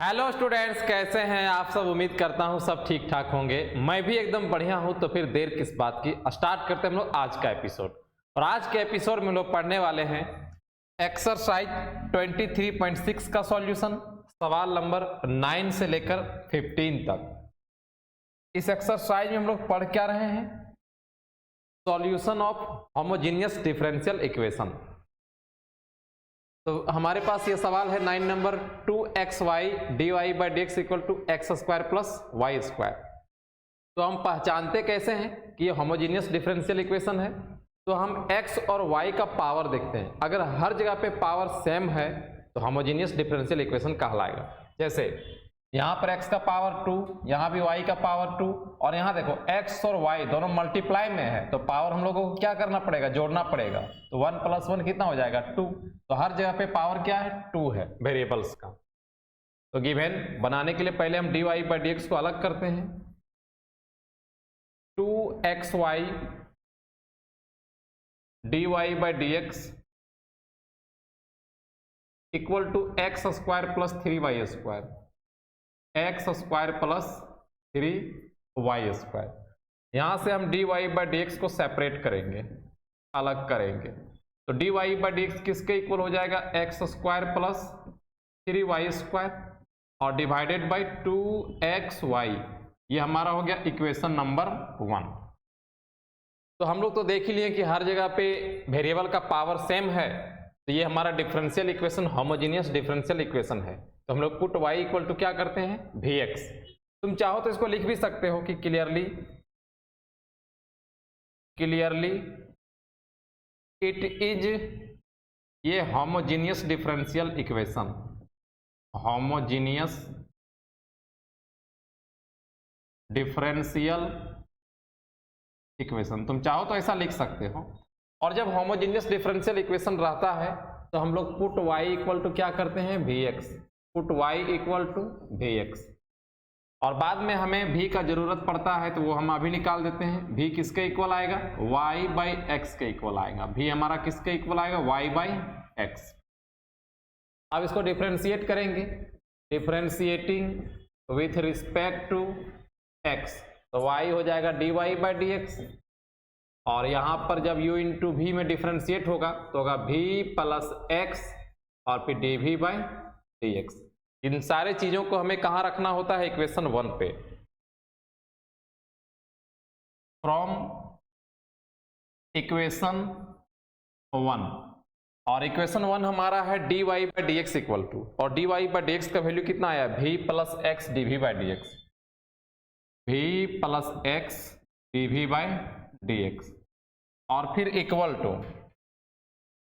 Hello students, कैसे हैं आप सब। उम्मीद करता हूं सब ठीक ठाक होंगे। मैं भी एकदम बढ़िया हूं। तो फिर देर किस बात की, स्टार्ट करते हैं हम लोग आज का एपिसोड। और आज के एपिसोड में लोग पढ़ने वाले हैं एक्सरसाइज 23.6 का सॉल्यूशन, सवाल नंबर 9 से लेकर 15 तक। इस एक्सरसाइज में हम लोग पढ़ क्या रहे हैं? Solution of homogeneous differential equation. तो हमारे पास ये सवाल है 9 number, 2xy dy by d x equal to x square plus y square. तो हम पहचानते कैसे हैं कि ये होमोजेनियस डिफरेंशियल इक्वेशन है? तो हम x और y का पावर देखते हैं। अगर हर जगह पे पावर सेम है तो होमोजेनियस डिफरेंशियल इक्वेशन कहलाएगा। जैसे यहाँ पर x का पावर 2, यहाँ भी y का पावर 2, और यहाँ देखो x और y दोनों मल्टीप्लाई में है तो पावर हम लोगों को क्या करना पड़ेगा? जोड़ना पड़ेगा। तो 1 + 1 कितना हो जाएगा? 2। तो हर जगह पे पावर क्या है? 2 है वेरिएबल्स का। तो गिवन बनाने के लिए पहले हम dy बाई डी एक्स को अलग करते हैं। 2xy dy by d x equal to x square plus 3y square, x square plus 3y square. यहां से हम dy बाई डी एक्स को सेपरेट करेंगे, अलग करेंगे। तो dy बाई डी एक्स किसके इक्वल हो जाएगा? X square plus 3y square और डिवाइडेड बाई 2xy। ये हमारा हो गया इक्वेशन नंबर 1। तो हम लोग तो देख ही लिए कि हर जगह पे वेरिएबल का पावर सेम है, तो ये हमारा differential equation homogeneous differential equation है। तो हम लोग पुट y इक्वल टू क्या करते हैं? vx। तुम चाहो तो इसको लिख भी सकते हो कि क्लियरली इट इज ये homogeneous differential equation, homogeneous differential equation. तुम चाहो तो ऐसा लिख सकते हो। और जब होमोजेनियस डिफरेंशियल इक्वेशन रहता है तो हम लोग पुट y इक्वल टू क्या करते हैं? vx। Put y equal to vx। और बाद में हमें v का जरूरत पड़ता है तो वो हम अभी निकाल देते हैं। v किसके इक्वल आएगा? y बाई एक्स के इक्वल आएगा। v हमारा किसके इक्वल आएगा? y by x. अब इसको डिफरेंशिएट करेंगे, differentiating with respect to x। तो y हो जाएगा dy बाई डी एक्स, और यहां पर जब u इंटू वी में डिफरेंशिएट होगा तो होगा v प्लस एक्स और फिर dv बाई डी एक्स। इन सारे चीजों को हमें कहां रखना होता है? इक्वेशन 1 पे। फ्रॉम इक्वेशन 1, और इक्वेशन 1 हमारा है dy by d x equal to, और dy बाई डी एक्स का वैल्यू कितना आया? v plus x dv by d x, v plus x dv by d x. और फिर equal to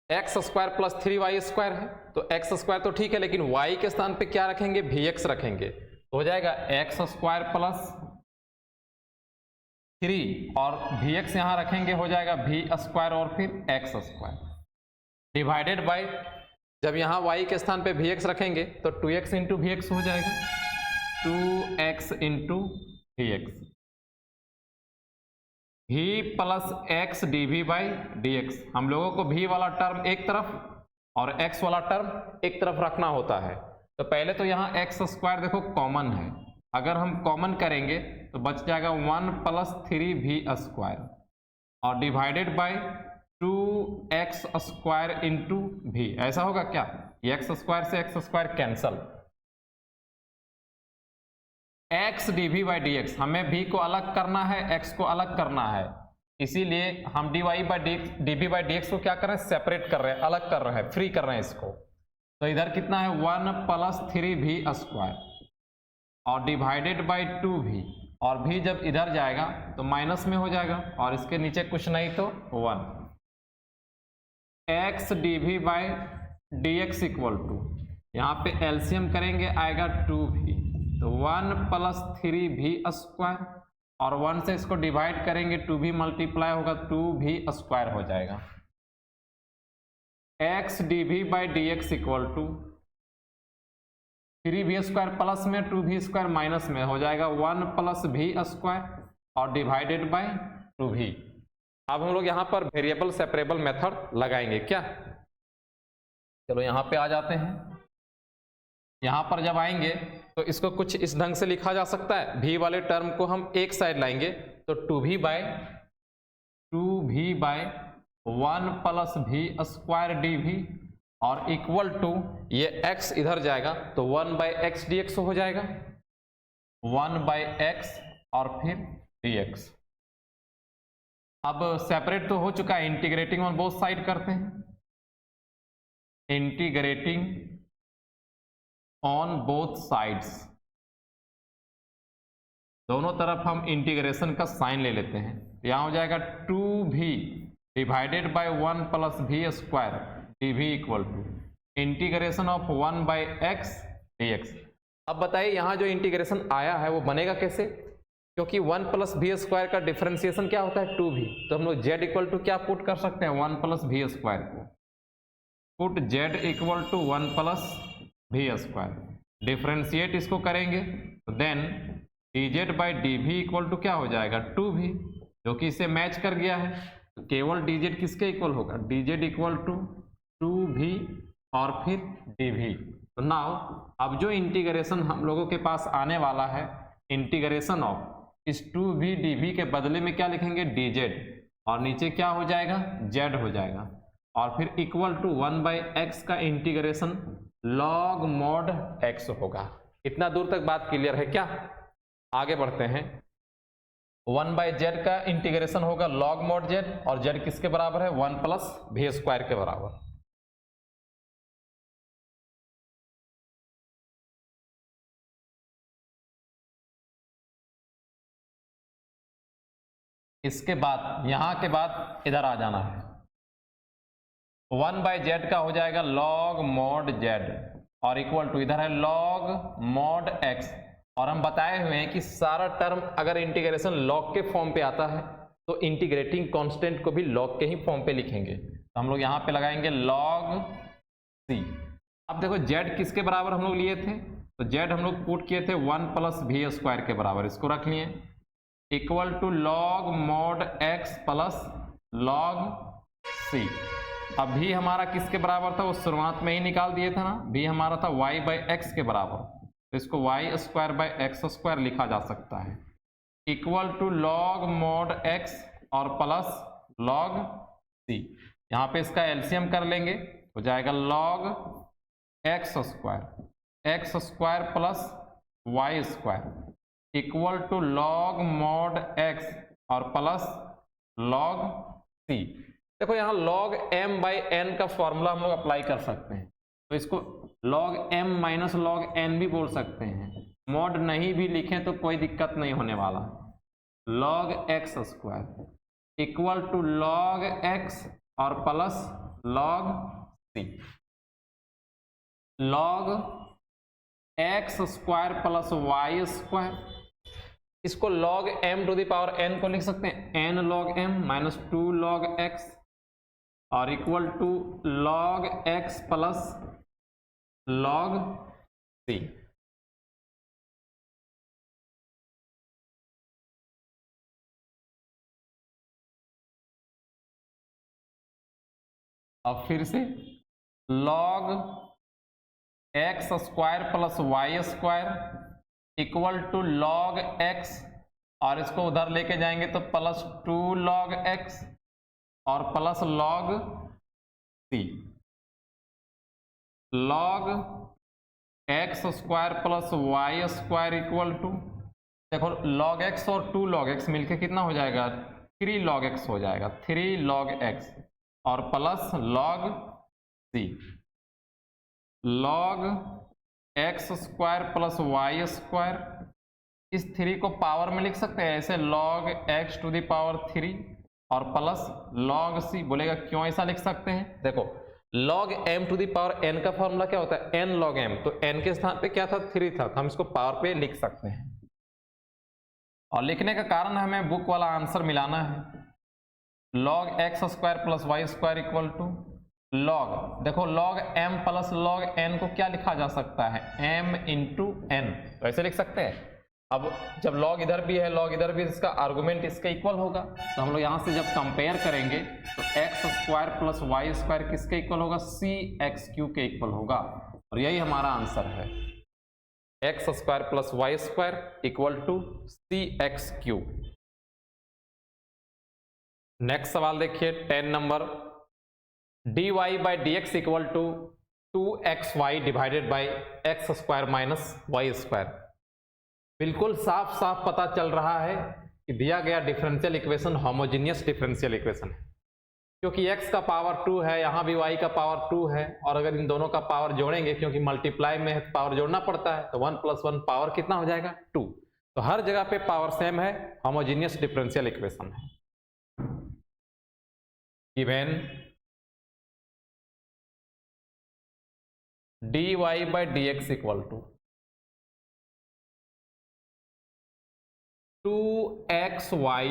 x square plus 3y square है। तो x square तो ठीक है, लेकिन y के स्थान पे क्या रखेंगे? vx रखेंगे। तो हो जाएगा एक्स स्क्वायर प्लस 3 और vx यहां रखेंगे, हो जाएगा v स्क्वायर और फिर एक्स स्क्वायर डिवाइडेड बाय, जब यहां y के स्थान पे vx रखेंगे तो 2x इंटू vx हो जाएगा, 2x into vx। v plus x dv by d x. हम लोगों को v वाला टर्म एक तरफ और x वाला टर्म एक तरफ रखना होता है। तो पहले तो यहाँ एक्स स्क्वायर देखो कॉमन है, अगर हम कॉमन करेंगे तो बच जाएगा 1 प्लस 3v स्क्वायर और divided by 2x square into v। ऐसा होगा क्या? ये एक्स स्क्वायर से x square cancel, x dv by d x. हमें v को अलग करना है, x को अलग करना है, इसीलिए हम dy by dv by d x को क्या कर रहे हैं? सेपरेट कर रहे हैं, अलग कर रहे हैं, फ्री कर रहे हैं इसको। तो इधर कितना है? 1 प्लस 3v स्क्वायर और डिवाइडेड बाई 2v, और v जब इधर जाएगा तो माइनस में हो जाएगा, और इसके नीचे कुछ नहीं तो 1। x dv by d x equal to, यहाँ पे एलसीएम करेंगे आएगा 2v, तो 1 प्लस 3v स्क्वायर, और 1 से इसको डिवाइड करेंगे 2v मल्टीप्लाई होगा 2v स्क्वायर हो जाएगा। x dv by d x equal to 3v square plus में 2v स्क्वायर माइनस में हो जाएगा 1 प्लस v स्क्वायर और डिवाइडेड बाई 2v। अब हम लोग यहाँ पर वेरिएबल सेपरेबल मेथड लगाएंगे क्या? चलो यहाँ पे आ जाते हैं। यहाँ पर जब आएंगे तो इसको कुछ इस ढंग से लिखा जा सकता है, v वाले टर्म को हम एक साइड लाएंगे तो 2v by 1 plus v square dv और इक्वल टू ये x इधर जाएगा तो 1 बाय एक्स dx हो जाएगा, 1 बाय एक्स और फिर dx। अब सेपरेट तो हो चुका है, इंटीग्रेटिंग ऑन बोथ साइड करते हैं, इंटीग्रेटिंग ऑन बोथ साइड्स, दोनों तरफ हम इंटीग्रेशन का साइन ले लेते हैं। यहां हो जाएगा 2v divided by 1 plus v square dv equal to integration of 1 by x dx। अब बताइए यहां जो इंटीग्रेशन आया है वो बनेगा कैसे, क्योंकि 1 प्लस v स्क्वायर का डिफरेंशिएशन क्या होता है 2v, तो हम लोग z इक्वल टू क्या पुट कर सकते हैं 1 प्लस v स्क्वायर को, put z equal to 1 plus v square, differentiate इसको करेंगे तो then dz by dv equal to क्या हो जाएगा 2v, जो कि इसे मैच कर गया है। तो केवल dz किसके इक्वल होगा, dz इक्वल टू 2v और फिर dv। तो नाउ अब जो इंटीग्रेशन हम लोगों के पास आने वाला है, इंटीग्रेशन ऑफ इस 2v dv के बदले में क्या लिखेंगे dz और नीचे क्या हो जाएगा z हो जाएगा और फिर इक्वल टू 1 बाई एक्स का इंटीग्रेशन log mod x होगा। इतना दूर तक बात क्लियर है क्या? आगे बढ़ते हैं। 1 बाई जेड का इंटीग्रेशन होगा log mod z और z किसके बराबर है 1 प्लस v स्क्वायर के बराबर। इसके बाद यहां के बाद इधर आ जाना है, 1 बाई जेड का हो जाएगा log mod z और इक्वल टू इधर है log mod x। और हम बताए हुए हैं कि सारा टर्म अगर इंटीग्रेशन log के फॉर्म पे आता है तो इंटीग्रेटिंग कांस्टेंट को भी log के ही फॉर्म पे लिखेंगे। तो हम लोग यहां पे लगाएंगे log c। अब देखो z किसके बराबर हम लोग लिए थे, तो z हम लोग पुट किए थे 1 प्लस v स्क्वायर के बराबर, इसको रख लिए equal to log mod x plus log c। अब भी हमारा किसके बराबर था, वो शुरुआत में ही निकाल दिए था ना, भी हमारा था y बाई एक्स के बराबर, तो इसको y square by x square लिखा जा सकता है equal to log mod x और प्लस log c। यहाँ पे इसका एलसीएम कर लेंगे, हो जाएगा log x square plus y square equal to log mod x और प्लस log c। देखो यहाँ log m बाई n का फॉर्मूला हम लोग अप्लाई कर सकते हैं, तो इसको log m minus log n भी बोल सकते हैं, मॉड नहीं भी लिखें तो कोई दिक्कत नहीं होने वाला। log x square equal to log x और plus log c। log x square plus y square, इसको log m to the power n को लिख सकते हैं n log m minus 2 log x और equal to log x plus log c। अब फिर से log x square plus y square equal to log x और इसको उधर लेके जाएंगे तो प्लस 2 log x और plus log c। log x square plus y square equal to, देखो log x और 2 log x मिलके कितना हो जाएगा 3 log x हो जाएगा, 3 log x और plus log c। log x square plus y square, इस 3 को पावर में लिख सकते हैं ऐसे log x to the power 3 और प्लस log c। बोलेगा क्यों ऐसा लिख सकते हैं, देखो log m to the power n का फॉर्मूला क्या होता है n log m, तो n के स्थान पे क्या था 3 था, तो हम इसको पावर पे लिख सकते हैं। और लिखने का कारण हमें बुक वाला आंसर मिलाना है, log x square plus y square equal to log, देखो log m plus log n को क्या लिखा जा सकता है m इंटू n, तो ऐसे लिख सकते हैं। अब जब log इधर भी है log इधर भी, इसका आर्गुमेंट इसका इक्वल होगा, तो हम लोग यहाँ से जब कंपेयर करेंगे तो x square plus y square किसके इक्वल होगा c x क्यू के इक्वल होगा, और यही हमारा आंसर है। X square plus y square equal to c x cube. Next सवाल देखिए 10 number, d y by d x equal to 2xy divided by x square minus y square. बिल्कुल साफ साफ पता चल रहा है कि दिया गया differential equation homogeneous differential equation है, क्योंकि x का पावर 2 है, यहाँ भी y का पावर 2 है, और अगर इन दोनों का पावर जोड़ेंगे, क्योंकि मल्टीप्लाई में है पावर जोड़ना पड़ता है, तो 1 + 1 पावर कितना हो जाएगा 2। तो हर जगह पे पावर सेम है, होमोजीनियस डिफरेंशियल इक्वेशन है। Given dy by d x equal to 2xy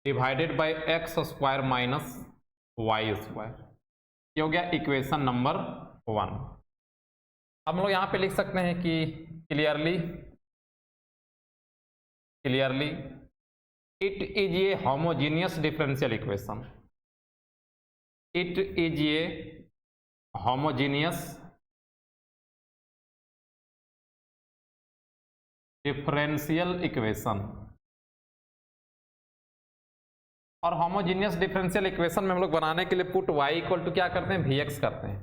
divided by x square minus y square. ये हो गया इक्वेशन नंबर 1। हम लोग यहाँ पे लिख सकते हैं कि clearly it is a homogeneous differential equation. It is a homogeneous differential equation. और होमोजीनियस डिफरेंशियल इक्वेशन में हम लोग बनाने के लिए पुट y इक्वल टू क्या करते हैं, vx करते हैं।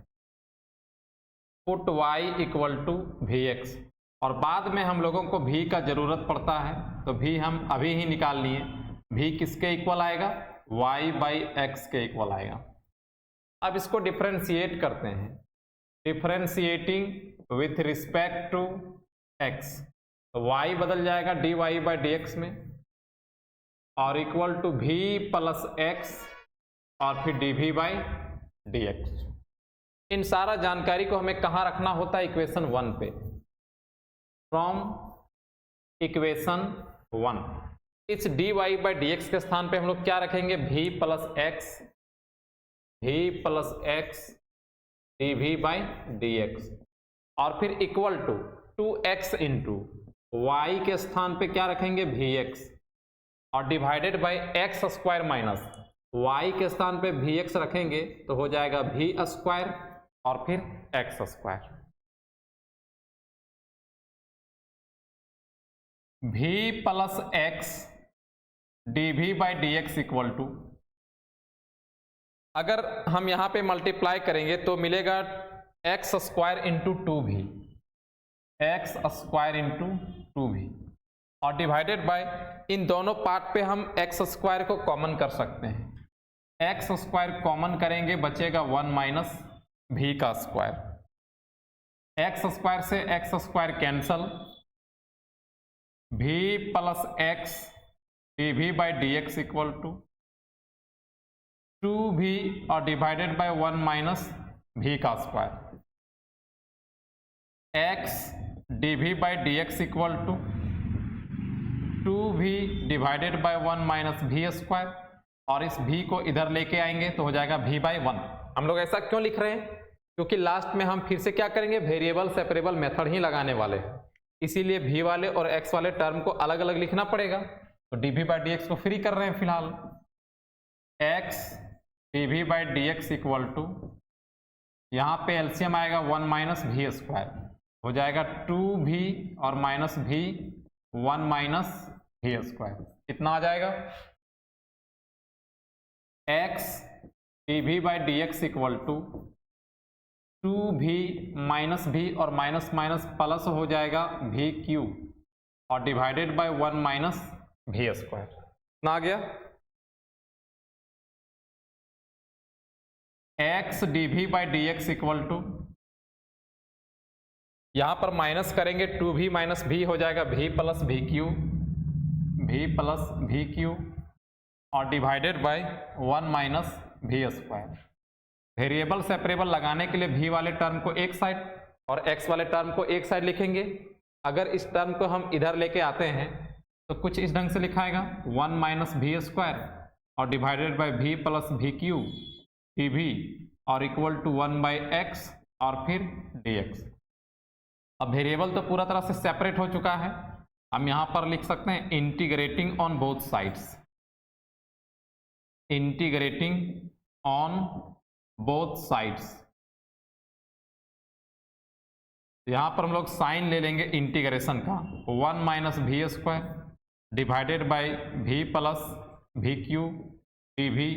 Put y equal to vx, और बाद में हम लोगों को v का जरूरत पड़ता है, तो v हम अभी ही निकाल लिए। v किसके इक्वल आएगा, y बाई एक्स के इक्वल आएगा। अब इसको डिफरेंशिएट करते हैं, differentiating with respect to x, तो y बदल जाएगा dy बाई डी एक्स में, और equal to v plus x और फिर dv बाई डी एक्स। इन सारा जानकारी को हमें कहाँ रखना होता है, इक्वेशन 1 पे। फ्रॉम इक्वेशन 1 इस dy बाई डी एक्स के स्थान पे हम लोग क्या रखेंगे, v plus x dv by d x, और फिर equal to 2x into y के स्थान पे क्या रखेंगे, vx, और divided by x square minus y के स्थान पे vx रखेंगे, तो हो जाएगा v स्क्वायर और फिर x square. v plus x dv by d x equal to, अगर हम यहाँ पे मल्टीप्लाई करेंगे तो मिलेगा x square into 2v, x square into 2v, और डिवाइडेड बाय इन दोनों पार्ट पे हम एक्स स्क्वायर को कॉमन कर सकते हैं। एक्स स्क्वायर कॉमन करेंगे, बचेगा 1 माइनस v का स्क्वायर। एक्स स्क्वायर से x square cancel, v plus x dv by d x equal to 2v और डिवाइडेड बाय 1 माइनस v का square. x dv by d x equal to 2v divided by 1 minus v square, और इस v को इधर लेके आएंगे तो हो जाएगा v बाई 1। हम लोग ऐसा क्यों लिख रहे हैं, क्योंकि लास्ट में हम फिर से क्या करेंगे, वेरिएबल सेपरेबल मेथड ही लगाने वाले हैं, इसीलिए v वाले और x वाले टर्म को अलग अलग लिखना पड़ेगा। तो dv बाई डी एक्स को फ्री कर रहे हैं फिलहाल। x dv by d x equal to, यहाँ पे एलसीएम आएगा 1 माइनस v स्क्वायर, हो जाएगा 2v और minus v 1 minus v square. कितना आ जाएगा, x dv by d x equal to 2v minus v और माइनस माइनस प्लस हो जाएगा v क्यूब, और divided by 1 minus v square. कितना आ गया, x dv by d x equal to, यहां पर माइनस करेंगे 2v माइनस v हो जाएगा v प्लस v क्यू, और divided by 1 minus v square. Variable separable लगाने के लिए v वाले टर्म को एक साइड और x वाले टर्म को एक साइड लिखेंगे। अगर इस टर्म को हम इधर लेके आते हैं तो कुछ इस ढंग से लिखाएगा 1 माइनस v स्क्वायर और divided by v plus v Q dv, और इक्वल टू 1 बाई x और फिर dx। अब वेरिएबल तो पूरा तरह से सेपरेट हो चुका है, हम यहां पर लिख सकते हैं integrating on both sides, integrating on both sides यहाँ पर हम लोग साइन ले लेंगे इंटीग्रेशन का, 1 minus v square divided by v plus v cube d v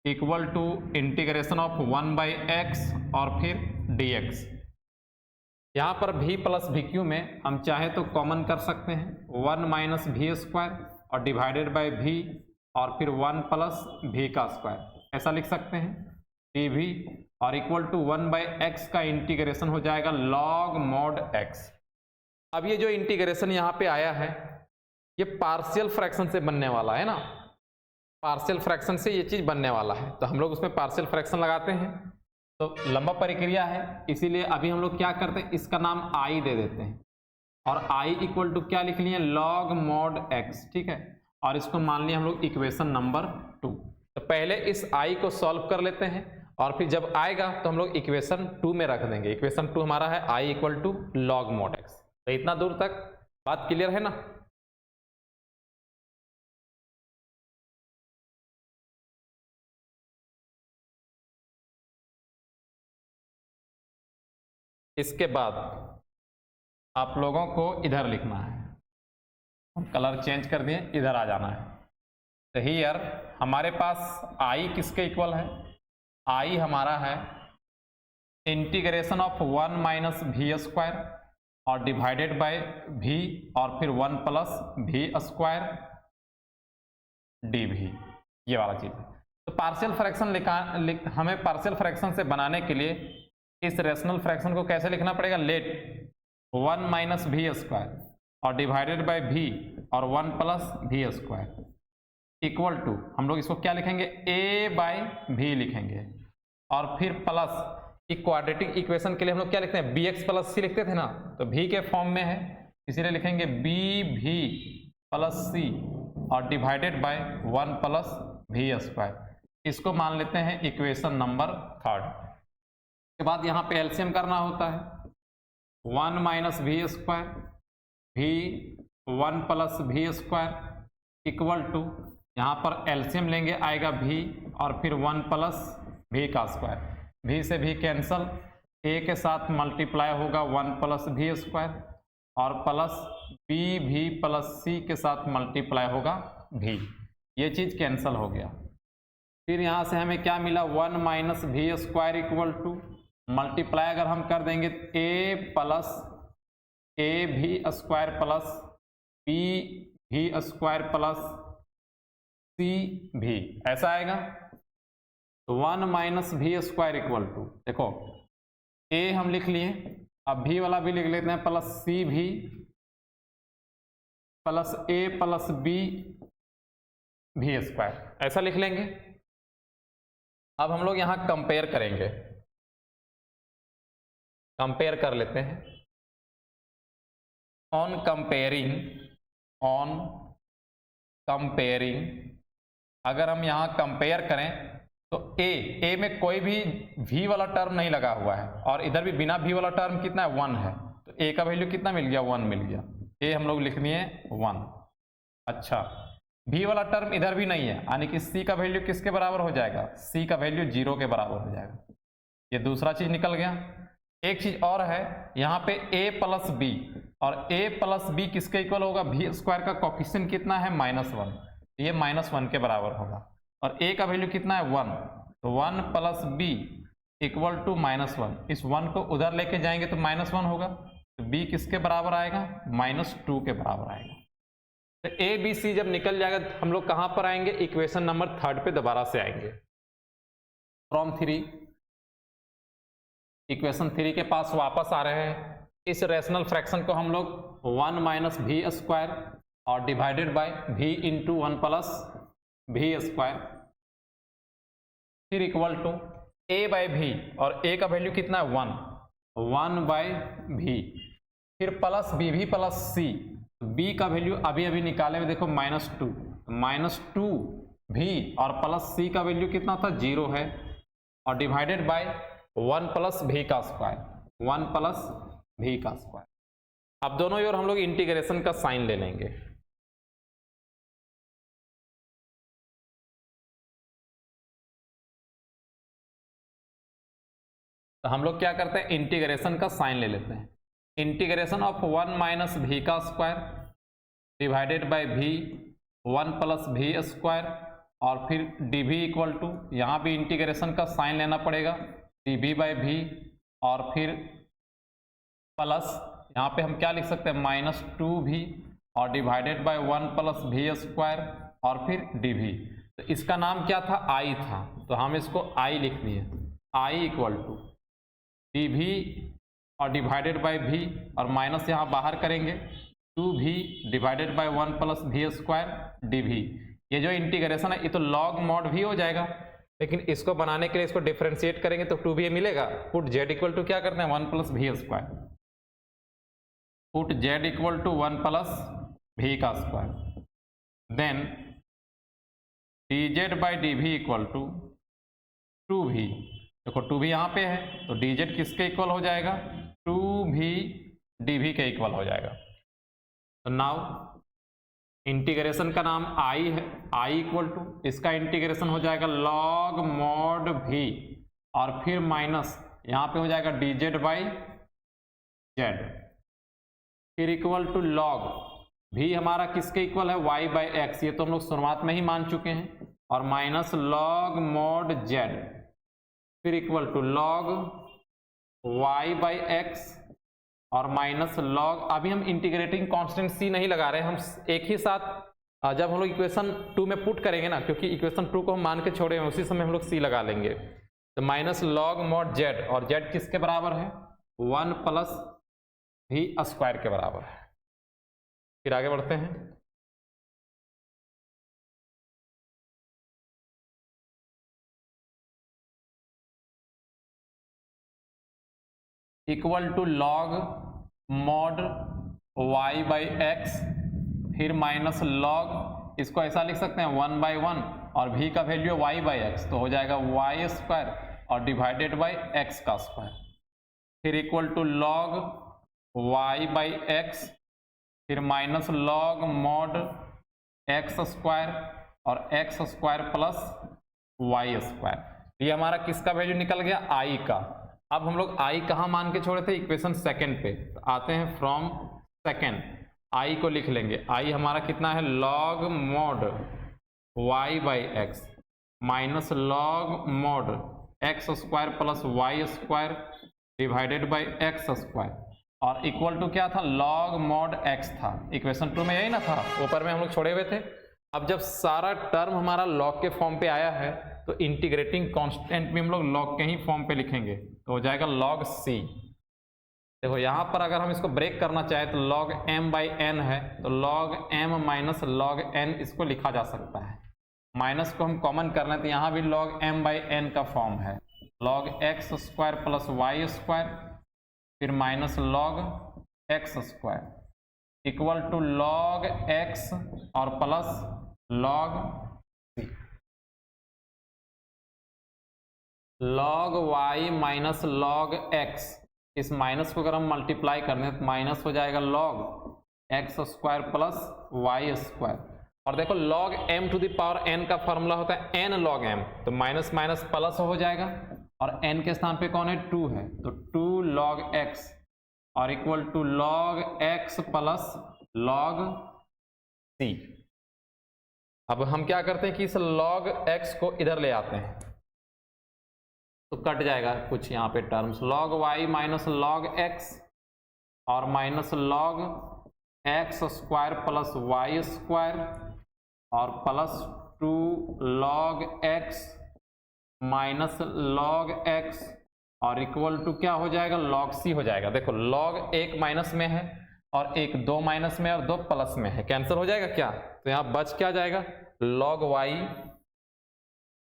equal to integration of 1 by x और फिर डी एक्स। यहाँ पर v प्लस वी क्यू में हम चाहे तो कॉमन कर सकते हैं, 1 माइनस वी स्क्वायर और डिवाइडेड बाई v और फिर 1 प्लस v का स्क्वायर, ऐसा लिख सकते हैं dv और इक्वल टू 1 बाई एक्स का इंटीग्रेशन हो जाएगा log mod x। अब ये जो इंटीग्रेशन यहाँ पे आया है ये पार्शियल फ्रैक्शन से बनने वाला है ना, पार्शियल फ्रैक्शन से ये चीज बनने वाला है, तो हम लोग उसमें पार्शियल फ्रैक्शन लगाते हैं। तो लंबा प्रक्रिया है, इसीलिए अभी हम लोग क्या करते हैं, इसका नाम i दे देते हैं और i इक्वल टू क्या लिख लिए, log mod x, ठीक है। और इसको मान लिया हम लोग इक्वेशन नंबर 2। तो पहले इस i को सॉल्व कर लेते हैं और फिर जब आएगा तो हम लोग इक्वेशन 2 में रख देंगे। इक्वेशन 2 हमारा है i equal to log mod x। तो इतना दूर तक बात क्लियर है ना। इसके बाद आप लोगों को इधर लिखना है, हम कलर चेंज कर दिए, इधर आ जाना है। तो हियर हमारे पास i किसके इक्वल है, i हमारा है integration of 1 minus v square और डिवाइडेड बाय v और फिर 1 plus v square d v, ये वाला चीज है। तो पार्शियल फ्रैक्शन हमें पार्शियल फ्रैक्शन से बनाने के लिए इस रेशनल फ्रैक्शन को कैसे लिखना पड़ेगा, लेट 1 माइनस वी स्क्वायर और डिवाइडेड बाय v और 1 plus v square equal to, हम लोग इसको क्या लिखेंगे, a बाई वी लिखेंगे और फिर प्लस क्वाड्रेटिक इक्वेशन के लिए हम लोग क्या लिखते हैं, bx प्लस c लिखते थे ना, तो v के फॉर्म में है इसीलिए लिखेंगे b प्लस c और divided by 1 plus v square. इसको मान लेते हैं इक्वेशन नंबर 3। के बाद यहाँ पे एलसीएम करना होता है, 1 minus v square v 1 plus v square equal to, यहाँ पर एलसीएम लेंगे आएगा v और फिर 1 प्लस वी का स्क्वायर, v से v कैंसल, a के साथ मल्टीप्लाई होगा 1 प्लस वी स्क्वायर और प्लस b प्लस c के साथ मल्टीप्लाई होगा v, ये चीज कैंसल हो गया। फिर यहाँ से हमें क्या मिला, 1 minus v square equal to multiply अगर हम कर देंगे a plus a v square plus b v square plus c v, ऐसा आएगा। तो 1 minus v square equal to, देखो a हम लिख लिए, अब v वाला भी लिख लेते हैं, प्लस c भी plus a plus b v square, ऐसा लिख लेंगे। अब हम लोग यहां कंपेयर करेंगे, कंपेयर कर लेते हैं। ऑन कंपेयरिंग अगर हम यहां कंपेयर करें तो a में कोई भी v वाला टर्म नहीं लगा हुआ है और इधर भी बिना v वाला टर्म कितना है, 1 है, तो a का वैल्यू कितना मिल गया, 1 मिल गया। a हम लोग लिख लिए 1। अच्छा, v वाला टर्म इधर भी नहीं है, यानी कि c का वैल्यू किसके बराबर हो जाएगा, c का वैल्यू 0 के बराबर हो जाएगा। ये दूसरा चीज निकल गया। एक चीज और है, यहाँ पे a प्लस बी और a प्लस बी किसके इक्वल होगा, v स्क्वायर का कोफिशिएंट कितना है, -1, ये -1 के बराबर होगा और a का वैल्यू कितना है, 1, तो 1 प्लस बी इक्वल टू -1, इस 1 को उधर लेके जाएंगे तो -1 होगा, तो b किसके बराबर आएगा, -2 के बराबर आएगा। तो a b c जब निकल जाएगा तो हम लोग कहां पर आएंगे, इक्वेशन नंबर 3 पे दोबारा से आएंगे। फ्रॉम 3 इक्वेशन 3 के पास वापस आ रहे हैं। इस रेशनल फ्रैक्शन को हम लोग 1 माइनस वी स्क्वायर और divided by v into 1 plus v square फिर equal to a by v और a का वैल्यू कितना है, 1 बाय v फिर plus b plus c, b का वैल्यू अभी अभी निकाले हुए देखो -2 v और प्लस c का वैल्यू कितना था, 0 है और डिवाइडेड बाय 1 प्लस वी का स्क्वायर, 1 प्लस वी का स्क्वायर। अब दोनों ओर हम लोग इंटीग्रेशन का साइन ले लेंगे। तो हम लोग क्या करते हैं, इंटीग्रेशन का साइन ले लेते हैं। इंटीग्रेशन ऑफ 1 माइनस भी का स्क्वायर डिवाइडेड बाय भी 1 प्लस भी स्क्वायर और फिर डी भी इक्वल टू, यहाँ भी इंटीग्रेशन का साइन लेना पड़ेगा, डी भी बाई भी और फिर प्लस यहाँ पे हम क्या लिख सकते हैं माइनस 2 भी और divided by 1 plus v square और फिर डी भी। तो इसका नाम क्या था, आई था, तो हम इसको आई लिख दिए, आई इक्वल टू डी भी और डिवाइडेड बाय भी और माइनस यहाँ बाहर करेंगे 2 भी divided by 1 plus v square D भी। ये जो इंटीग्रेशन है ये तो लॉग मॉड भी हो जाएगा, लेकिन इसको बनाने के लिए इसको डिफरेंशिएट करेंगे तो 2 भी मिलेगा। पुट जेड इक्वल टू क्या करना है 1 plus v square, put z equal to 1 plus v का square, then d z by d v equal to 2 v, देखो 2 भी यहाँ पे है तो डी जेड किसके इक्वल हो जाएगा 2 भी डी भी के इक्वल हो जाएगा। तो नाउ इंटीग्रेशन का नाम आई है, आई इक्वल टू इसका इंटीग्रेशन हो जाएगा लॉग मॉड भी और फिर माइनस यहाँ पे हो जाएगा डी जेड बाई जेड, फिर इक्वल टू लॉग भी हमारा किसके इक्वल है वाई बाई एक्स, ये तो हम लोग शुरुआत में ही मान चुके हैं, और माइनस लॉग मॉड जेड फिर equal to log y by x और माइनस लॉग, अभी हम इंटीग्रेटिंग कांस्टेंट सी नहीं लगा रहे हैं, हम एक ही साथ जब हम लोग इक्वेशन 2 में पुट करेंगे ना, क्योंकि इक्वेशन 2 को हम मान के छोड़े हैं उसी समय हम लोग सी लगा लेंगे। तो माइनस लॉग मॉड जेड और जेड किसके बराबर है 1 प्लस भी स्क्वायर के बराबर है। फिर आगे बढ़ते हैं, equal to log mod y by x फिर माइनस लॉग, इसको ऐसा लिख सकते हैं 1 बाई 1 और भी का वैल्यू वाई बाई एक्स, तो हो जाएगा वाई स्क्वायर और डिवाइडेड बाई एक्स का स्क्वायर, फिर equal to log y by x फिर minus log mod x square और x square plus y square. ये हमारा किसका वैल्यू निकल गया आई का। अब हम लोग आई कहाँ मान के छोड़े थे इक्वेशन सेकंड पे, तो आते हैं फ्रॉम सेकंड, आई को लिख लेंगे, आई हमारा कितना है log mod y by x minus log mod x square plus y square divided by x square और इक्वल टू क्या था लॉग मॉड एक्स था, इक्वेशन 2 में यही ना था, ऊपर में हम लोग छोड़े हुए थे। अब जब सारा टर्म हमारा लॉग के फॉर्म पे आया है तो इंटीग्रेटिंग कांस्टेंट भी हम लोग लॉग के ही फॉर्म पे लिखेंगे, तो हो जाएगा लॉग सी। देखो यहाँ पर अगर हम इसको ब्रेक करना चाहें तो लॉग m बाई एन है, तो log m minus log n इसको लिखा जा सकता है, माइनस को हम कॉमन कर लें तो यहाँ भी लॉग m बाई एन का फॉर्म है, log x square plus y square फिर minus log x square equal to log x और प्लस लॉग सी, log y minus log x, इस माइनस को अगर हम मल्टीप्लाई कर दें तो माइनस हो जाएगा log x square plus y square, और देखो log m to the power n का फॉर्मूला होता है n लॉग m, तो माइनस माइनस प्लस हो जाएगा और n के स्थान पे कौन है 2 है, तो 2 लॉग x और equal to log x plus log c। अब हम क्या करते हैं कि इस लॉग x को इधर ले आते हैं तो कट जाएगा कुछ यहाँ पे terms, log y minus log x और minus log x square plus y square और plus 2 log x minus log x और इक्वल टू क्या हो जाएगा लॉग c हो जाएगा। देखो लॉग एक माइनस में है और एक 2 माइनस में और 2 प्लस में है, कैंसिल हो जाएगा क्या, तो यहाँ बच क्या जाएगा लॉग y,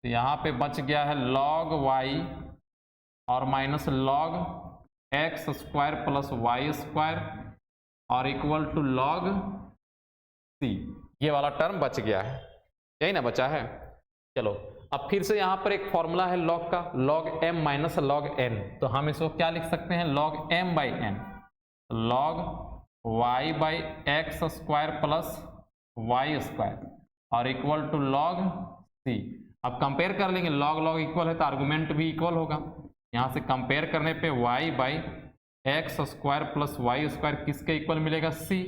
तो यहाँ पे बच गया है लॉग y और minus log x square plus y square और इक्वल टू लॉग c, ये वाला टर्म बच गया है, यही ना बचा है। चलो अब फिर से यहाँ पर एक फॉर्मूला है लॉग का, log m minus log n, तो हम इसको क्या लिख सकते हैं log m by n, log y by x square plus y square और इक्वल टू लॉग c। अब कंपेयर कर लेंगे, लॉग लॉग इक्वल है तो आर्गुमेंट भी इक्वल होगा, यहाँ से कंपेयर करने पे y by x square plus y square किसके इक्वल मिलेगा, सी।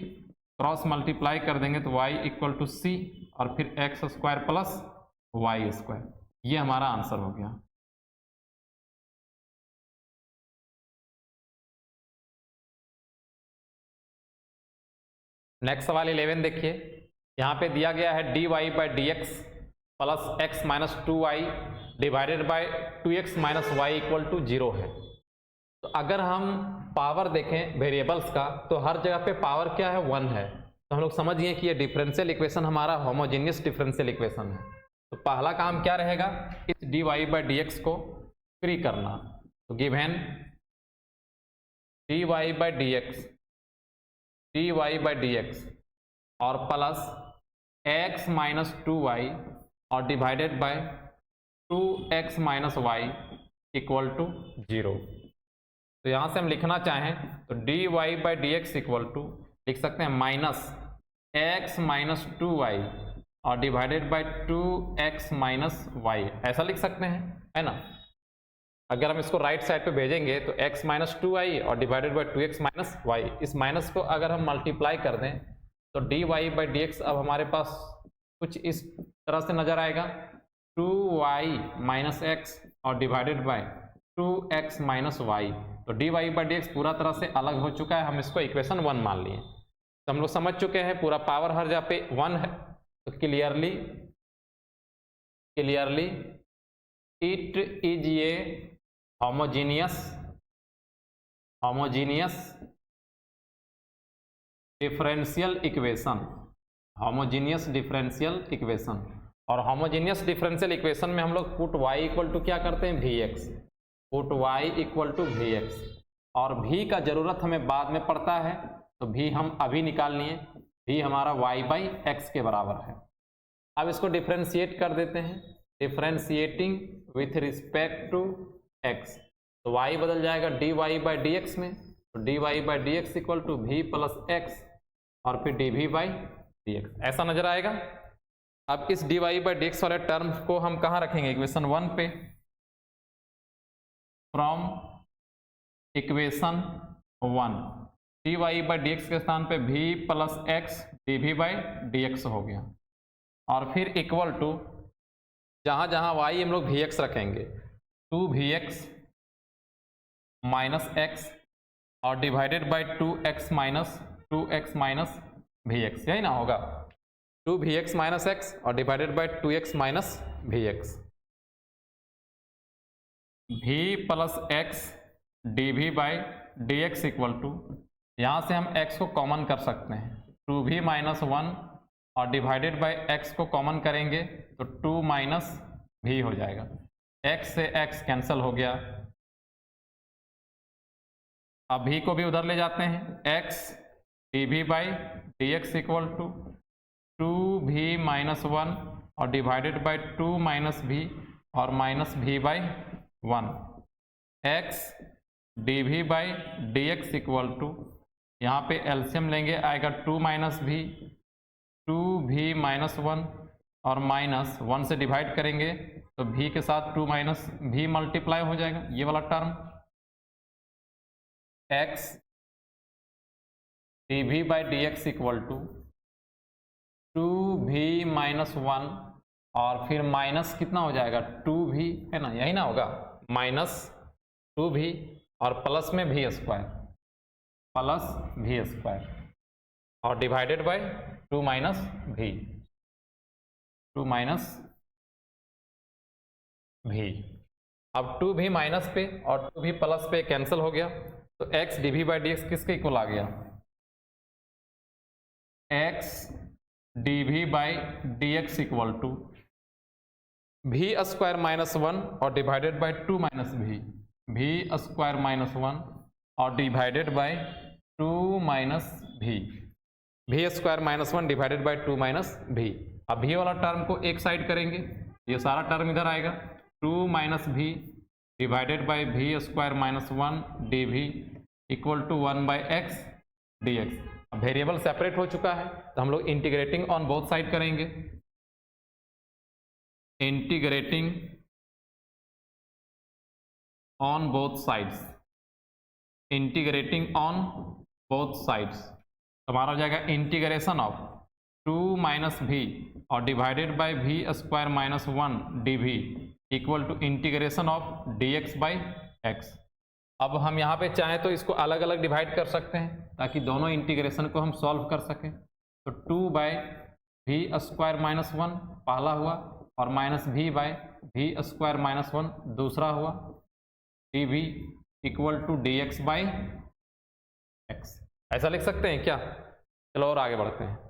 क्रॉस मल्टीप्लाई कर देंगे तो y इक्वल टू सी और फिर x square plus y square. ये हमारा आंसर हो गया। नेक्स्ट सवाल 11 देखिए, यहाँ पे दिया गया है dy by d x plus x minus 2y divided by 2x minus y equal to 0 है। तो अगर हम पावर देखें वेरिएबल्स का तो हर जगह पे पावर क्या है, 1 है। तो हम लोग समझ गए कि ये डिफरेंशियल इक्वेशन हमारा होमोजेनियस डिफरेंशियल इक्वेशन है। तो पहला काम क्या रहेगा, इस dy बाई डी एक्स को फ्री करना। तो given dy by d x और प्लस x माइनस 2y और divided by 2x minus y equal to 0। तो यहाँ से हम लिखना चाहें तो dy by d x equal to लिख सकते हैं माइनस x माइनस 2y और divided by 2x minus Y, ऐसा लिख सकते हैं, है ना। अगर हम इसको राइट साइड पे भेजेंगे तो x माइनस 2y और divided by 2x minus y, इस माइनस को अगर हम मल्टीप्लाई कर दें तो dy बाई डी एक्स अब हमारे पास कुछ इस तरह से नजर आएगा, 2y माइनस एक्स और divided by 2x minus y. तो dy बाई डी एक्स पूरा तरह से अलग हो चुका है, हम इसको इक्वेशन 1 मान लिए। तो हम लोग समझ चुके हैं पूरा पावर हर जगह पे 1 है। तो clearly it is a homogeneous differential equation, homogeneous differential equation. और होमोजीनियस डिफरेंशियल इक्वेशन में हम लोग पुट y इक्वल टू क्या करते हैं, vx, put y equal to vx। और v का जरूरत हमें बाद में पड़ता है, तो v हम अभी निकाल लिए, v हमारा y बाई एक्स के बराबर है। अब इसको डिफ्रेंशिएट कर देते हैं, differentiating with respect to x। तो y बदल जाएगा dy बाई डी एक्स में, तो dy by d x equal to v plus x और फिर dv बाई डी एक्स, ऐसा नजर आएगा। अब इस dy बाई डी एक्स वाले टर्म को हम कहाँ रखेंगे, इक्वेशन 1 पे। From equation 1 dy by d x के स्थान पे v plus x dv by d x हो गया। और फिर इक्वल टू जहाँ जहाँ y हम लोग vx रखेंगे, 2vx माइनस एक्स और divided by 2x minus vx, यही ना होगा, 2vx माइनस एक्स और divided by 2x minus vx। v plus x dv by d x equal to, यहाँ से हम x को कॉमन कर सकते हैं, 2v माइनस 1 और डिवाइडेड बाई x को कॉमन करेंगे तो 2 माइनस v हो जाएगा, x से x कैंसिल हो गया। अब v को भी उधर ले जाते हैं, x dv by d x equal to 2v minus 1 और डिवाइडेड बाई 2 माइनस v और minus v by 1, x dv by d x equal to, यहाँ पे एलसीएम लेंगे आएगा 2 माइनस v, 2v माइनस 1 और माइनस 1 से डिवाइड करेंगे तो v के साथ 2 माइनस v मल्टीप्लाई हो जाएगा, ये वाला term. x dv by d x equal to 2v minus 1 और फिर माइनस कितना हो जाएगा, 2v, है ना, यही ना होगा, माइनस 2v और प्लस में v स्क्वायर और डिवाइडेड बाय 2 माइनस v। अब 2v माइनस पे और 2v प्लस पे कैंसिल हो गया, तो x dv by d x किसके इक्वल आ गया, x dv by d x equal to v square minus 1 और divided by 2 minus v square minus 1 और divided by 2 minus v square minus 1 divided by 2 minus v। अब v वाला term को एक side करेंगे, ये सारा टर्म इधर आएगा, 2 minus v divided by v square minus 1 dv equal to 1 by x d x. अब वेरिएबल सेपरेट हो चुका है तो हम लोग इंटीग्रेटिंग ऑन बोथ साइड करेंगे, integrating on both sides integrating on both sides, हमारा हो जाएगा इंटीग्रेशन ऑफ 2 माइनस भी और divided by v square minus 1 d v equal to integration of d x by x. अब हम यहाँ पे चाहें तो इसको अलग अलग डिवाइड कर सकते हैं ताकि दोनों इंटीग्रेशन को हम सॉल्व कर सकें। तो 2 बाई भी स्क्वायर माइनस 1 पहला हुआ और माइनस भी बाई भी स्क्वायर माइनस 1 दूसरा हुआ, d v equal to d x by x. ऐसा लिख सकते हैं क्या? चलो और आगे बढ़ते हैं।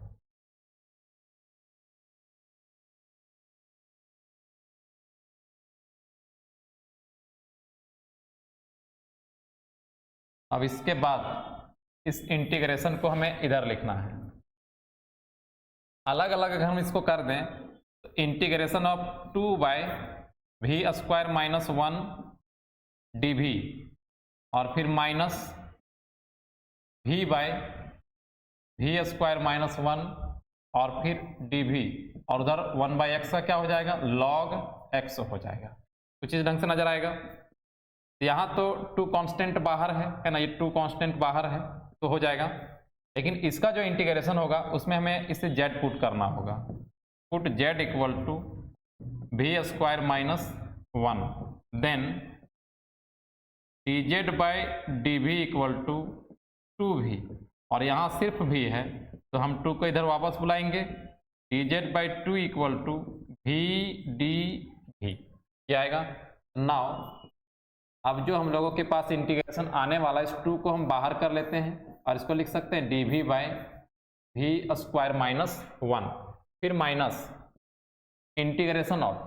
अब इसके बाद इस इंटीग्रेशन को हमें इधर लिखना है। अलग अलग अगर हम इसको कर दें तो इंटीग्रेशन ऑफ 2 बाय भी स्क्वायर माइनस 1 डी भी और फिर माइनस भी बाय भी स्क्वायर माइनस 1 और फिर डी भी और उधर 1 बाई एक्स का क्या हो जाएगा? लॉग एक्स हो जाएगा। कुछ इस ढंग से नजर आएगा। यहाँ तो 2 कांस्टेंट बाहर है ना, ये 2 कांस्टेंट बाहर है तो हो जाएगा। लेकिन इसका जो इंटीग्रेशन होगा उसमें हमें इसे z पुट करना होगा। Put z equal to v square minus 1 then d z by d v equal to 2 v और यहाँ सिर्फ भी है तो हम 2 को इधर वापस बुलाएंगे। D z by 2 equal to v d v क्या आएगा? नाउ अब जो हम लोगों के पास इंटीग्रेशन आने वाला है इस 2 को हम बाहर कर लेते हैं और इसको लिख सकते हैं डी भी बाई भी स्क्वायर माइनस 1 फिर minus integration of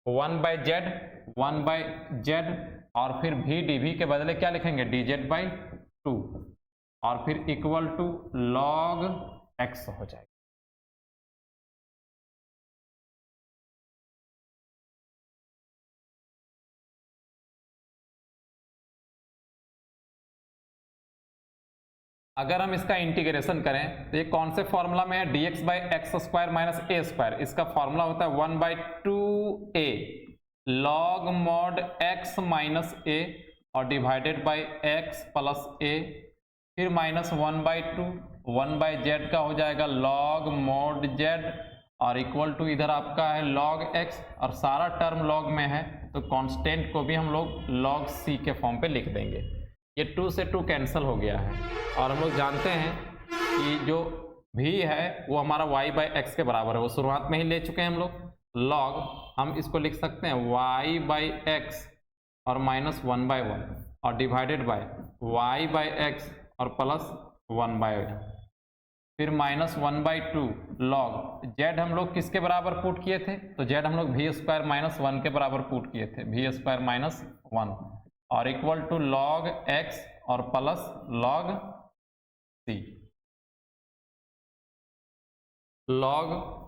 1 by Z और फिर भी डी भी के बदले क्या लिखेंगे? डी जेड बाई 2 और फिर इक्वल टू लॉग एक्स हो जाएगा। अगर हम इसका इंटीग्रेशन करें तो ये कौन से फॉर्मूला में है? D x by x square minus a square. इसका फॉर्मूला होता है 1 by 2 a log mod x minus a और divided by x plus a फिर माइनस 1 बाई 2 1 बाई जेड का हो जाएगा लॉग मॉड जेड और इक्वल टू इधर आपका है लॉग एक्स और सारा टर्म लॉग में है तो कांस्टेंट को भी हम लोग लॉग सी के फॉर्म पे लिख देंगे। ये 2 से 2 कैंसिल हो गया है और हम लोग जानते हैं कि जो भी है वो हमारा y बाई एक्स के बराबर है, वो शुरुआत में ही ले चुके हैं हम लोग। लॉग हम इसको लिख सकते हैं y बाई एक्स और माइनस 1 बाई 1 और divided bye y by x और प्लस 1 बाई फिर माइनस 1 बाई 2 लॉग z हम लोग किसके बराबर पुट किए थे? तो z हम लोग भी स्क्वायर माइनस 1 के बराबर पुट किए थे, भी स्क्वायर माइनस 1 और इक्वल टू लॉग x और प्लस लॉग c। लॉग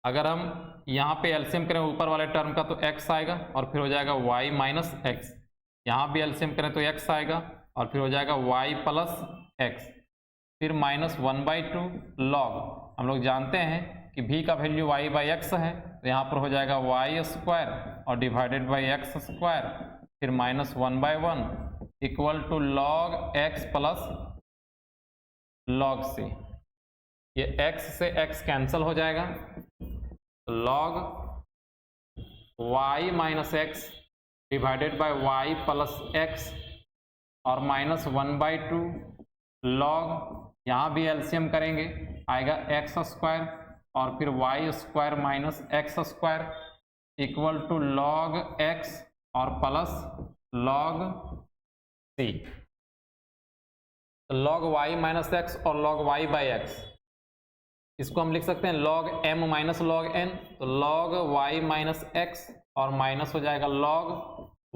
अगर हम यहाँ पे एलसीएम करें ऊपर वाले टर्म का तो x आएगा और फिर हो जाएगा y माइनस एक्स, यहाँ भी एलसीएम करें तो x आएगा और फिर हो जाएगा y प्लस एक्स फिर माइनस 1 बाई 2 लॉग हम लोग जानते हैं कि v का वैल्यू y बाई एक्स है तो यहाँ पर हो जाएगा y स्क्वायर और डिवाइडेड बाई एक्स स्क्वायर फिर minus 1 by 1 equal to log x plus log c। ये x से x कैंसिल हो जाएगा log y minus x divided by y plus x और माइनस 1 बाई 2 लॉग यहाँ भी एलसीएम करेंगे आएगा एक्स स्क्वायर और फिर y square minus x square equal to log x और plus log c। Log y minus x और log y by x इसको हम लिख सकते हैं log m minus log n तो लॉग y माइनस एक्स और माइनस हो जाएगा लॉग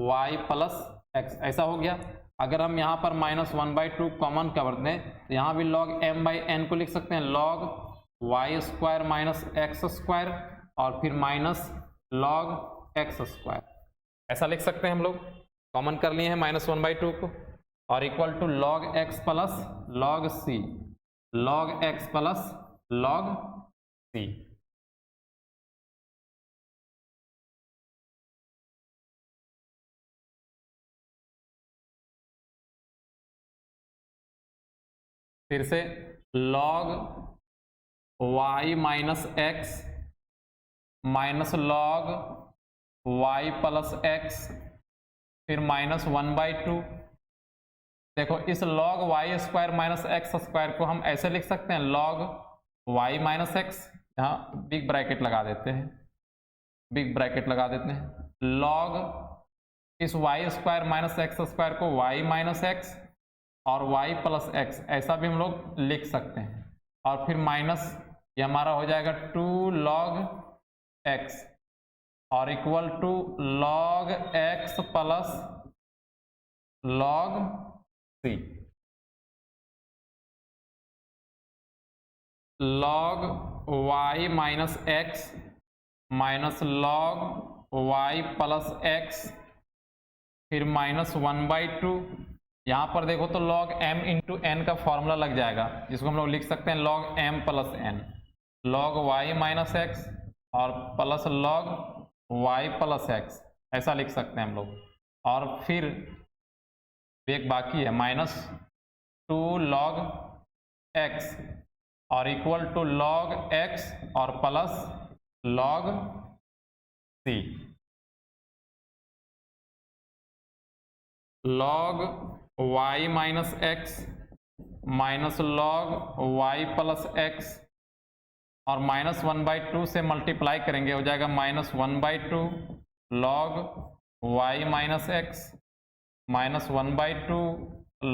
y प्लस एक्स। ऐसा हो गया। अगर हम यहाँ पर माइनस 1 बाई 2 कॉमन कर दें तो यहाँ भी लॉग m बाई n को लिख सकते हैं log y square minus x square और फिर माइनस लॉग एक्स स्क्वायर। ऐसा लिख सकते हैं हम लोग। कॉमन कर लिए हैं माइनस 1 बाई 2 को और equal to log x plus log c log x plus log c। फिर से log y minus x minus log y plus x, फिर माइनस 1/2। देखो इस log y square minus x square को हम ऐसे लिख सकते हैं log y माइनस एक्स, यहाँ बिग ब्रैकेट लगा देते हैं, बिग ब्रैकेट लगा देते हैं, log इस y square minus x square को y माइनस एक्स और y प्लस एक्स, ऐसा भी हम लोग लिख सकते हैं। और फिर माइनस ये हमारा हो जाएगा 2 log x और equal to log x plus log c, log y minus x minus log y plus x, फिर माइनस 1/2। यहाँ पर देखो तो log m इंटू एन का फॉर्मूला लग जाएगा, जिसको हम लोग लिख सकते हैं log m plus n, log y minus x और plus log y plus x, ऐसा लिख सकते हैं हम लोग। और फिर एक बाकी है माइनस 2 log x और इक्वल टू log x और plus log c, log y minus x minus log y plus x और माइनस 1/2 से मल्टीप्लाई करेंगे, हो जाएगा minus 1/2 log y minus x minus 1/2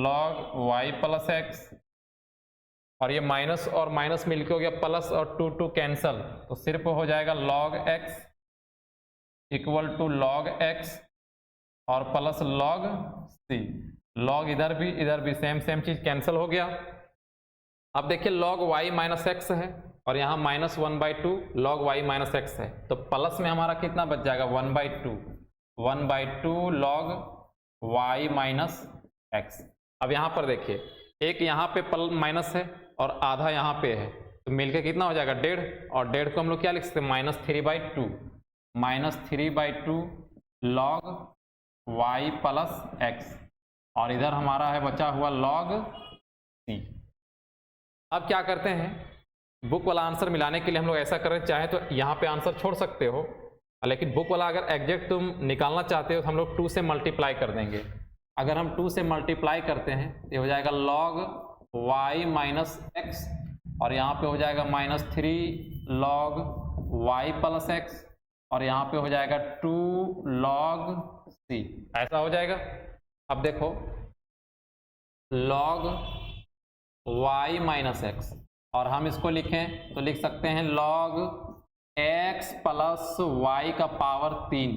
log y plus x, और ये minus और माइनस मिलके हो गया प्लस और 2 कैंसल, तो सिर्फ हो जाएगा log x equal to log x और प्लस log c, log इधर भी सेम चीज कैंसिल हो गया। अब देखिए log y माइनस एक्स है और यहाँ minus 1/2 log y minus x है, तो प्लस में हमारा कितना बच जाएगा 1/2 log y माइनस एक्स। अब यहाँ पर देखिए एक यहाँ पे माइनस है और आधा यहाँ पे है, तो मिलके कितना हो जाएगा 1.5, और 1.5 को हम लोग क्या लिख सकते हैं -3/2 log y प्लस एक्स, और इधर हमारा है बचा हुआ log c। अब क्या करते हैं, बुक वाला आंसर मिलाने के लिए हम लोग ऐसा करें, चाहे तो यहाँ पे आंसर छोड़ सकते हो, लेकिन बुक वाला अगर एग्जैक्ट तुम निकालना चाहते हो तो हम लोग 2 से मल्टीप्लाई कर देंगे। अगर हम 2 से मल्टीप्लाई करते हैं तो हो जाएगा log y माइनस एक्स और यहाँ पे हो जाएगा -3 log y प्लस एक्स और यहाँ पे हो जाएगा 2 log c, ऐसा हो जाएगा। अब देखो log y माइनस एक्स और हम इसको लिखें तो लिख सकते हैं log x प्लस y का पावर 3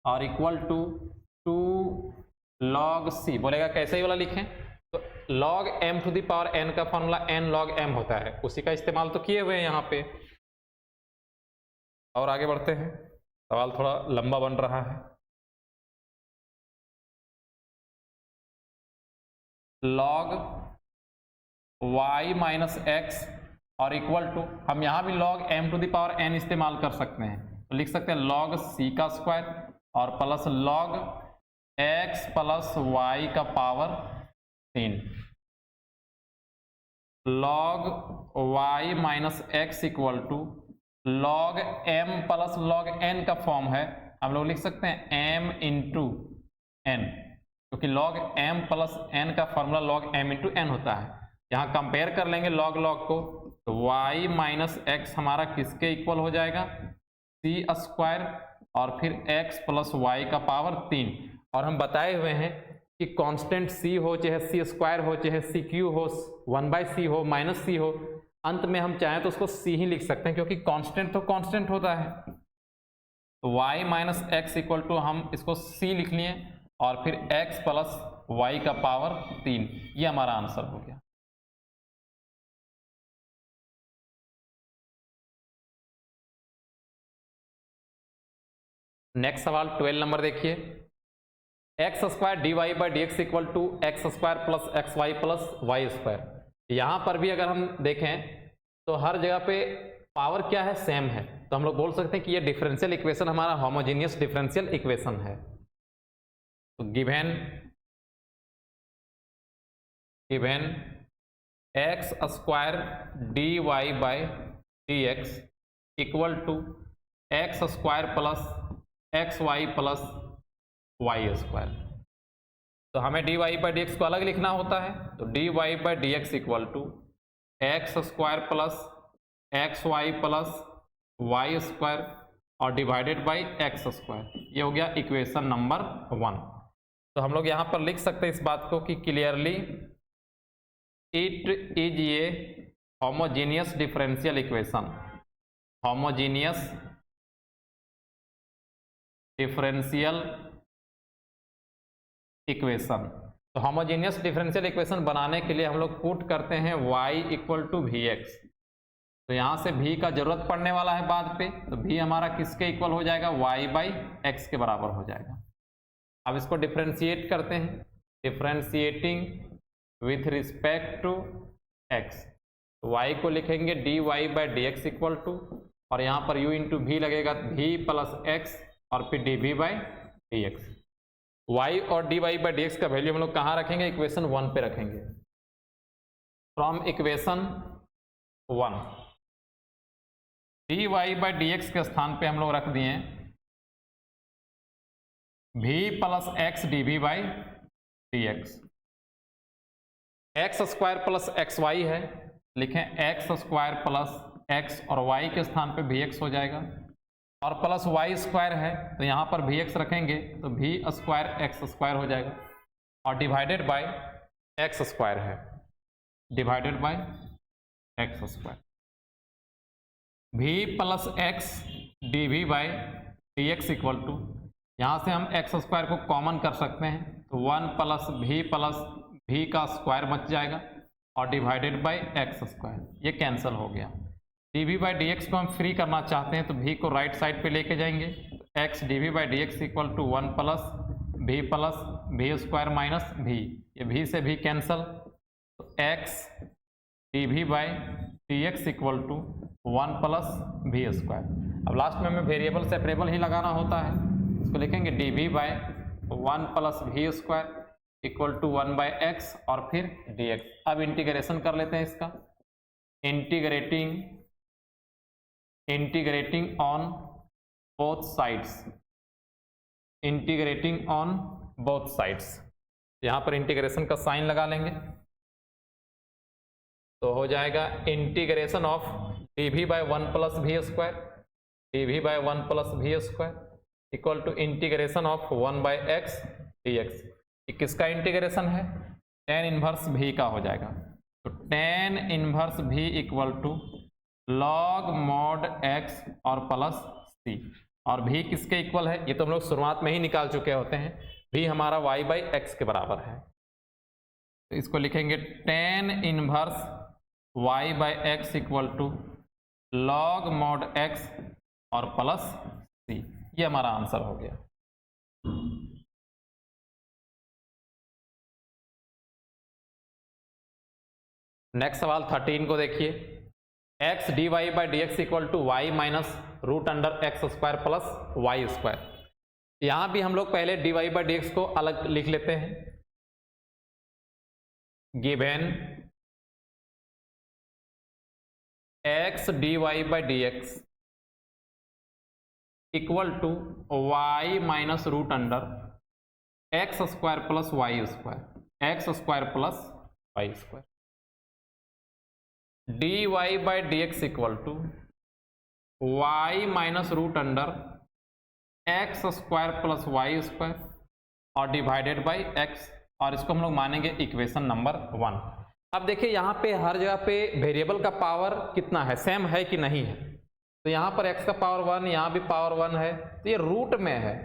और इक्वल टू 2 log c। बोलेगा कैसे ही वाला लिखें, तो log m to the power n का फॉर्मूला n log m होता है, उसी का इस्तेमाल तो किए हुए हैं यहाँ पे। और आगे बढ़ते हैं, सवाल थोड़ा लंबा बन रहा है। log y माइनस एक्स और इक्वल टू, हम यहाँ भी log m to the power n इस्तेमाल कर सकते हैं, तो लिख सकते हैं log c का स्क्वायर और plus log x plus y का power 3। log y minus x equal to log m plus log n का फॉर्म है, हम लोग लिख सकते हैं m इंटू n, क्योंकि log m प्लस n का formula log m into n होता है। यहाँ कंपेयर कर लेंगे log को, तो y माइनस एक्स हमारा किसके इक्वल हो जाएगा c स्क्वायर और फिर x प्लस y का पावर 3। और हम बताए हुए हैं कि कांस्टेंट c हो चाहे c स्क्वायर हो चाहे c क्यू हो 1/c हो माइनस c हो, अंत में हम चाहें तो उसको c ही लिख सकते हैं, क्योंकि कांस्टेंट तो कांस्टेंट होता है। तो y minus x equal to हम इसको c लिख लिए और फिर x प्लस y का पावर 3, ये हमारा आंसर हो गया। नेक्स्ट सवाल 12 नंबर देखिए, x square d y by d x equal to x square plus x y plus y square. यहाँ पर भी अगर हम देखें तो हर जगह पे पावर क्या है, सेम है, तो हम लोग बोल सकते हैं कि ये डिफरेंशियल इक्वेशन हमारा होमोजेनियस डिफरेंशियल इक्वेशन है। तो given x square d y by d x equal to x square plus x y plus y square. तो हमें d y by d x को अलग लिखना होता है, तो d y by d x equal to x square plus x y plus y square और divided by x square. ये हो गया इक्वेशन नंबर 1। तो हम लोग यहाँ पर लिख सकते हैं इस बात को कि clearly it is a homogeneous differential equation, homogeneous differential equation. तो होमोजीनियस डिफरेंशियल इक्वेशन बनाने के लिए हम लोग पुट करते हैं y equal to v x. तो यहाँ से v का जरूरत पड़ने वाला है बाद पे, तो v हमारा किसके इक्वल हो जाएगा, y बाई एक्स के बराबर हो जाएगा। अब इसको डिफरेंशिएट करते हैं, differentiating with respect to x। तो y को लिखेंगे dy by d x equal to, और यहाँ पर u इंटू वी लगेगा, v प्लस एक्स और फिर dv by d x. y और dy बाई डी एक्स का वैल्यू हम लोग कहाँ रखेंगे, इक्वेशन 1 पे रखेंगे। From equation 1 dy by d x के स्थान पे हम लोग रख दिए v plus x dv by d x. X square plus x y है, लिखें एक्स स्क्वायर प्लस एक्स और y के स्थान पे वी एक्स हो जाएगा, और प्लस वाई स्क्वायर है तो यहाँ पर वी एक्स रखेंगे तो वी स्क्वायर एक्स स्क्वायर हो जाएगा, और डिवाइडेड बाय एक्स स्क्वायर है, divided by x square. V plus x d v by d x equal to, यहाँ से हम एक्स स्क्वायर को कॉमन कर सकते हैं, तो 1 प्लस वी का स्क्वायर बच जाएगा और डिवाइडेड बाय एक्स स्क्वायर, ये कैंसिल हो गया। D v by d x को हम फ्री करना चाहते हैं तो v को राइट साइड पे लेके जाएंगे, x d v by d x equal to 1 plus v square minus v, ये v से v कैंसल, तो x d v by d x equal to 1 plus v square. अब लास्ट में हमें वेरिएबल सेपरेबल ही लगाना होता है, इसको लिखेंगे d v by 1 plus v square equal to 1 by x और फिर डी एक्स। अब इंटीग्रेशन कर लेते हैं इसका, integrating on both sides, integrating on both sides. यहाँ पर इंटीग्रेशन का साइन लगा लेंगे तो हो जाएगा integration of d v by 1 plus v square, d v by 1 plus v square equal to integration of 1 by x d x. किसका integration है, टेन इनवर्स v का हो जाएगा, तो tan inverse v equal to log mod x और plus c, और v किसके equal है, ये तो हम लोग शुरुआत में ही निकाल चुके होते हैं, v हमारा y बाई एक्स के बराबर है, तो इसको लिखेंगे tan inverse y by x equal to log mod x और प्लस c, ये हमारा आंसर हो गया। नेक्स्ट सवाल 13 को देखिए, x d y by d x equal to y minus root under x square plus y square. यहां भी हम लोग पहले d y by d x को अलग लिख लेते हैं, given x d y by d x equal to y minus root under x square plus y square, x square plus y square. D y by d x equal to y minus root under x square plus y square और divided by x, और इसको हम लोग मानेंगे equation number 1। अब देखिए यहाँ पे हर जगह पे वेरिएबल का पावर कितना है, सेम है कि नहीं है, तो यहाँ पर x का पावर 1, यहाँ भी पावर 1 है, तो ये रूट में है,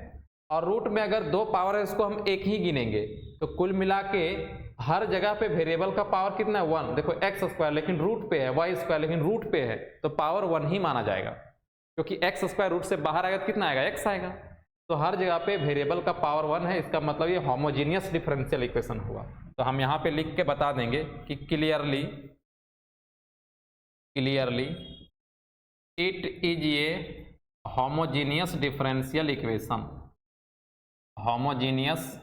और रूट में अगर 2 पावर है इसको हम एक ही गिनेंगे, तो कुल मिला के हर जगह पे वेरिएबल का पावर कितना है 1। देखो एक्स स्क्वायर लेकिन रूट पे है, वाई स्क्वायर लेकिन रूट पे है, तो पावर 1 ही माना जाएगा, क्योंकि एक्स स्क्वायर रूट से बाहर आएगा तो कितना आएगा, x आएगा, तो हर जगह पे वेरिएबल का पावर 1 है, इसका मतलब ये होमोजीनियस डिफरेंशियल इक्वेशन हुआ। तो हम यहाँ पे लिख के बता देंगे कि clearly it is a homogeneous differential equation, homogeneous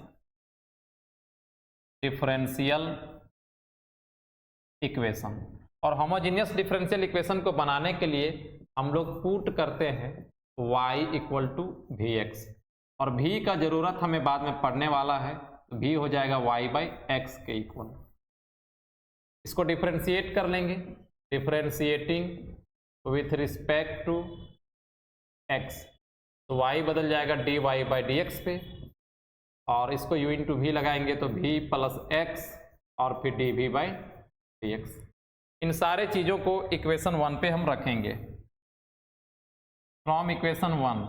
differential equation. और होमोजीनियस डिफरेंशियल इक्वेशन को बनाने के लिए हम लोग पुट करते हैं y equal to v x, और v का जरूरत हमें बाद में पड़ने वाला है, तो v हो जाएगा y बाई एक्स के इक्वल। इसको डिफरेंशिएट कर लेंगे, differentiating with respect to x, तो y बदल जाएगा dy बाई डी एक्स पे, और इसको u इंटू वी लगाएंगे तो v प्लस एक्स और फिर dv बाई डी एक्स। इन सारे चीज़ों को इक्वेशन 1 पे हम रखेंगे, फ्रॉम इक्वेशन 1,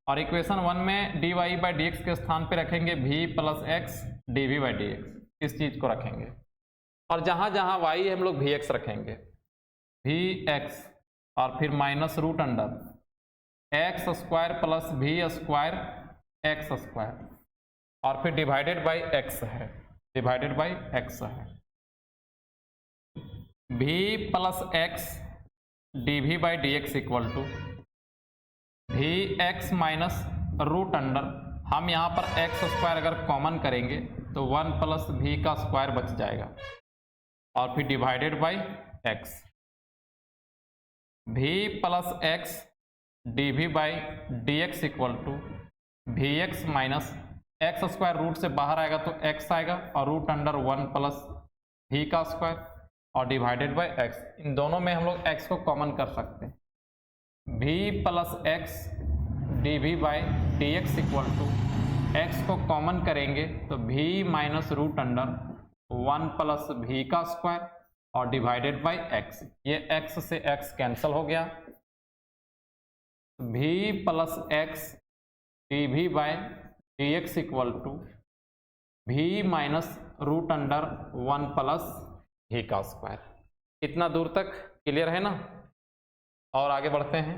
और इक्वेशन 1 में dy बाई डी एक्स के स्थान पे रखेंगे v plus x dv by d x, इस चीज़ को रखेंगे। और जहाँ जहाँ y हम लोग vx रखेंगे, vx और फिर minus root under x square plus v square x square, और फिर डिवाइडेड बाई एक्स है, डिवाइडेड बाई एक्स है, v plus x dv by d x equal to v x minus root under, हम यहाँ पर x square अगर common करेंगे तो 1 प्लस वी का स्क्वायर बच जाएगा, और फिर divided by x, v plus x dv by d x equal to v x minus x square, root से बाहर आएगा तो x आएगा, और रूट अंडर 1 प्लस वी का स्क्वायर और डिवाइडेड बाई एक्स। इन दोनों में हम लोग x को कॉमन कर सकते हैं, v plus x dv by d x equal to x को कॉमन करेंगे तो v minus root under 1 plus v का स्क्वायर और डिवाइडेड बाई x, ये x से x कैंसिल हो गया, v plus x dv by d x equal to v minus root under 1 plus v का स्क्वायर। इतना दूर तक क्लियर है ना? और आगे बढ़ते हैं।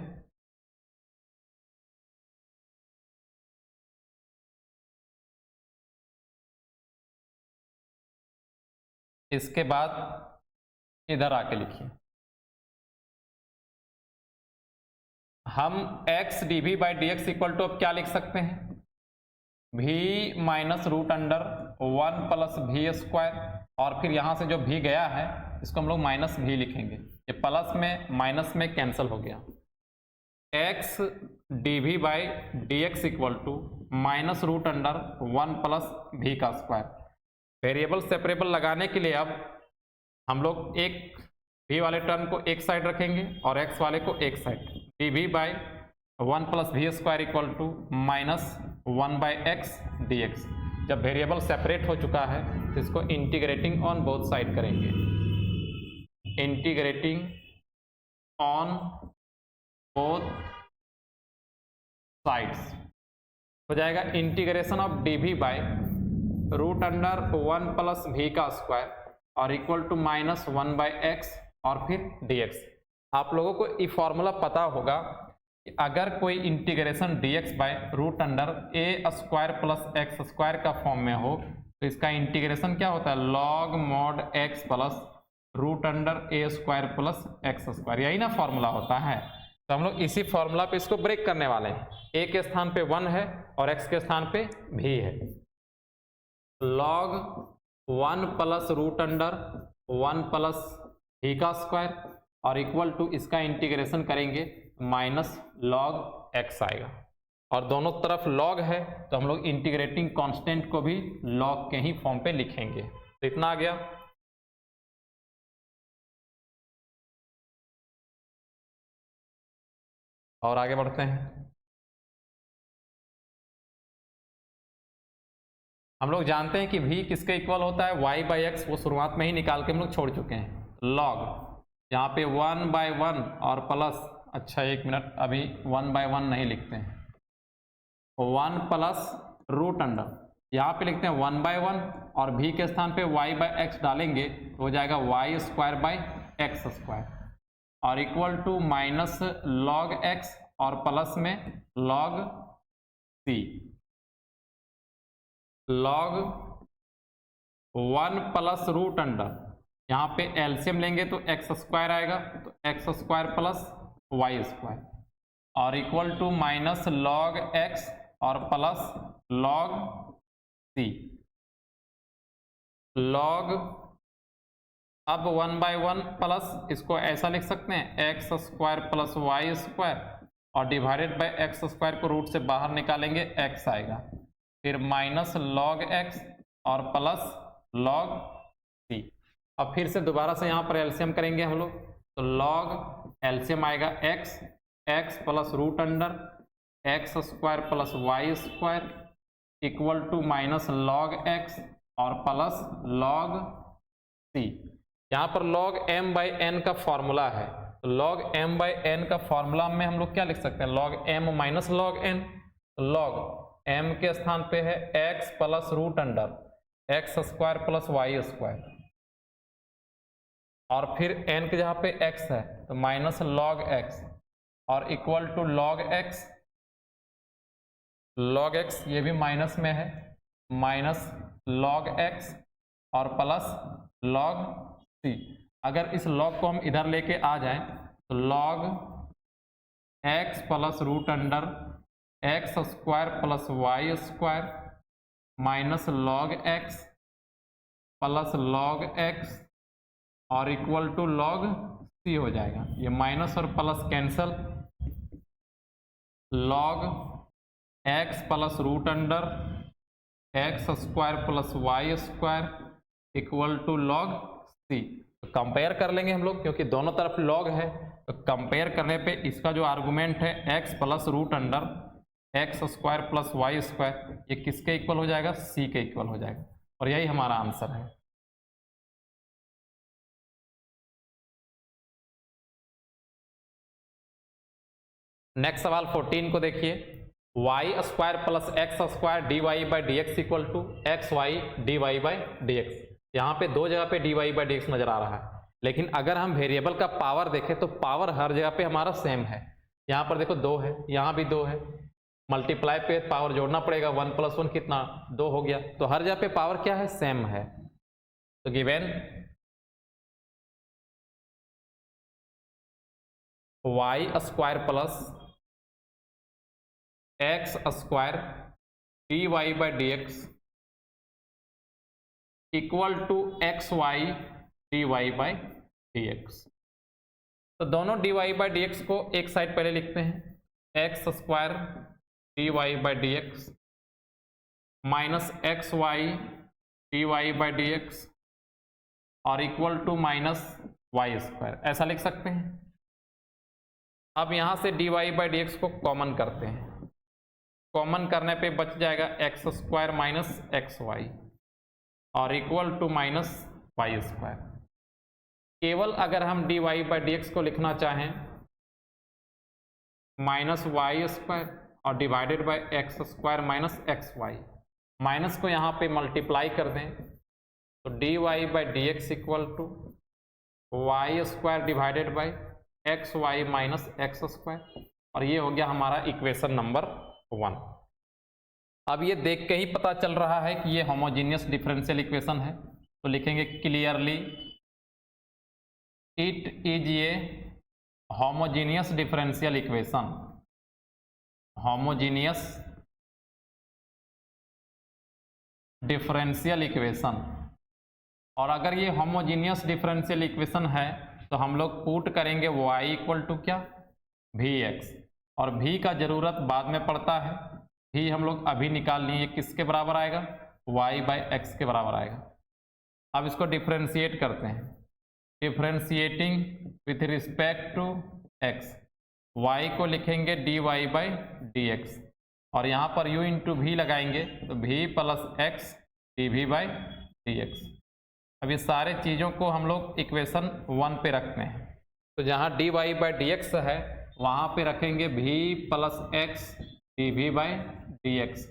इसके बाद इधर आके लिखिए, हम x dv by d x equal to अब क्या लिख सकते हैं, v minus root under 1 plus v square, और फिर यहाँ से जो v गया है इसको हम लोग माइनस v लिखेंगे, ये प्लस में माइनस में कैंसिल हो गया, x dv by d x equal to minus root under 1 plus v का स्क्वायर। वेरिएबल सेपरेबल लगाने के लिए अब हम लोग एक v वाले टर्म को एक साइड रखेंगे और x वाले को एक side, dv by 1 plus v square equal to minus 1 by x d x. जब वेरिएबल सेपरेट हो चुका है तो इसको इंटीग्रेटिंग ऑन बोथ साइड करेंगे, इंटीग्रेटिंग ऑन बोथ साइड्स हो जाएगा integration of dv by root under 1 plus v का स्क्वायर और equal to minus 1 by x और फिर dx। आप लोगों को ये फॉर्मूला पता होगा कि अगर कोई integration dx by root under a square plus x square का फॉर्म में हो तो इसका इंटीग्रेशन क्या होता है, log mod x plus root under a square plus x square, यही ना फॉर्मूला होता है। तो हम लोग इसी फॉर्मूला पे इसको ब्रेक करने वाले हैं, a के स्थान पे 1 है और x के स्थान पे v है, log 1 plus root under 1 plus v का स्क्वायर और इक्वल टू इसका इंटीग्रेशन करेंगे माइनस लॉग x आएगा, और दोनों तरफ लॉग है तो हम लोग इंटीग्रेटिंग कांस्टेंट को भी लॉग के ही फॉर्म पे लिखेंगे। तो इतना आ गया। और आगे बढ़ते हैं। हम लोग जानते हैं कि v किसके इक्वल होता है, y बाई एक्स, वो शुरुआत में ही निकाल के हम लोग छोड़ चुके हैं। लॉग यहाँ पे 1 बाई 1 और प्लस, अच्छा एक मिनट, अभी 1 बाई 1 नहीं लिखते हैं, 1 प्लस रूट अंडर, यहाँ पे लिखते हैं 1 बाई 1 और v के स्थान पे y बाई एक्स डालेंगे तो हो जाएगा y square by x square और equal to minus log x और प्लस में log c, log 1 plus root under, यहाँ पे एलसीएम लेंगे तो एक्स स्क्वायर आएगा तो x square plus y square और equal to minus log x और प्लस लॉग सी, लॉग, अब 1/1 प्लस, इसको ऐसा लिख सकते हैं x square plus y square, और डिवाइडेड बाय एक्स स्क्वायर को रूट से बाहर निकालेंगे एक्स आएगा, फिर माइनस लॉग एक्स और प्लस लॉग सी। अब फिर से दोबारा से यहाँ पर एलसीएम करेंगे हम लोग, तो लॉग एलसीएम आएगा x, x plus root under x square plus y square equal to minus log x और प्लस लॉग सी। यहाँ पर लॉग m बाई एन का फॉर्मूला है, तो लॉग m बाई एन का फॉर्मूला में हम लोग क्या लिख सकते हैं, log m minus log n। Log m के स्थान पे है x plus root under x square plus y square, और फिर n के जहाँ पे x है तो माइनस लॉग x और equal to log x, log x ये भी माइनस में है, माइनस लॉग x और प्लस लॉग c। अगर इस लॉग को हम इधर लेके आ जाएं तो log x plus root under x square plus y square minus log x plus log x और इक्वल टू लॉग c हो जाएगा। ये माइनस और plus cancel, log x plus root under x square plus y square equal to log c. तो compare कर लेंगे हम लोग, क्योंकि दोनों तरफ लॉग है, तो कंपेयर करने पे इसका जो आर्गुमेंट है x plus root under x square plus y square, ये किसके इक्वल हो जाएगा, c के इक्वल हो जाएगा, और यही हमारा आंसर है। नेक्स्ट सवाल 14 को देखिए, y square plus x square d y by d x equal to x y d y by d x. यहाँ पे दो जगह पे d y by d x नजर आ रहा है, लेकिन अगर हम वेरिएबल का पावर देखें तो पावर हर जगह पे हमारा सेम है। यहाँ पर देखो 2 है, यहाँ भी 2 है, मल्टीप्लाई पे पावर जोड़ना पड़ेगा, 1 + 1 कितना 2 हो गया, तो हर जगह पे पावर क्या है, सेम है। तो given y square plus x square d y by d x equal to x y d y by d x. तो दोनों d y by d x को एक साइड पहले लिखते हैं, x square d y by d x minus x y d y by d x और equal to minus y square, ऐसा लिख सकते हैं। अब यहाँ से d y by d x को कॉमन करते हैं, कॉमन करने पे बच जाएगा x square minus x y और equal to minus y square. केवल अगर हम d y by d x को लिखना चाहें माइनस वाई स्क्वायर और divided by x square minus x y, minus को यहाँ पे मल्टीप्लाई कर दें तो d y by d x equal to y square divided by x y minus x square, और ये हो गया हमारा इक्वेशन नंबर 1। अब ये देख के ही पता चल रहा है कि ये होमोजीनियस डिफरेंशियल इक्वेशन है, तो लिखेंगे clearly it is a homogeneous differential equation, homogeneous differential equation. और अगर ये होमोजीनियस डिफरेंशियल इक्वेशन है तो हम लोग पुट करेंगे y इक्वल टू क्या, vx, और v का जरूरत बाद में पड़ता है, v हम लोग अभी निकाल लिए, किसके बराबर आएगा, y बाई एक्स के बराबर आएगा। अब इसको डिफरेंशिएट करते हैं, differentiating with respect to x, y को लिखेंगे dy बाई dx और यहाँ पर u इंटू वी लगाएंगे तो v plus x dv by dx। अब ये सारे चीज़ों को हम लोग इक्वेशन 1 पे रखते हैं, तो जहाँ dy बाई dx है वहाँ पे रखेंगे v plus x dv by dx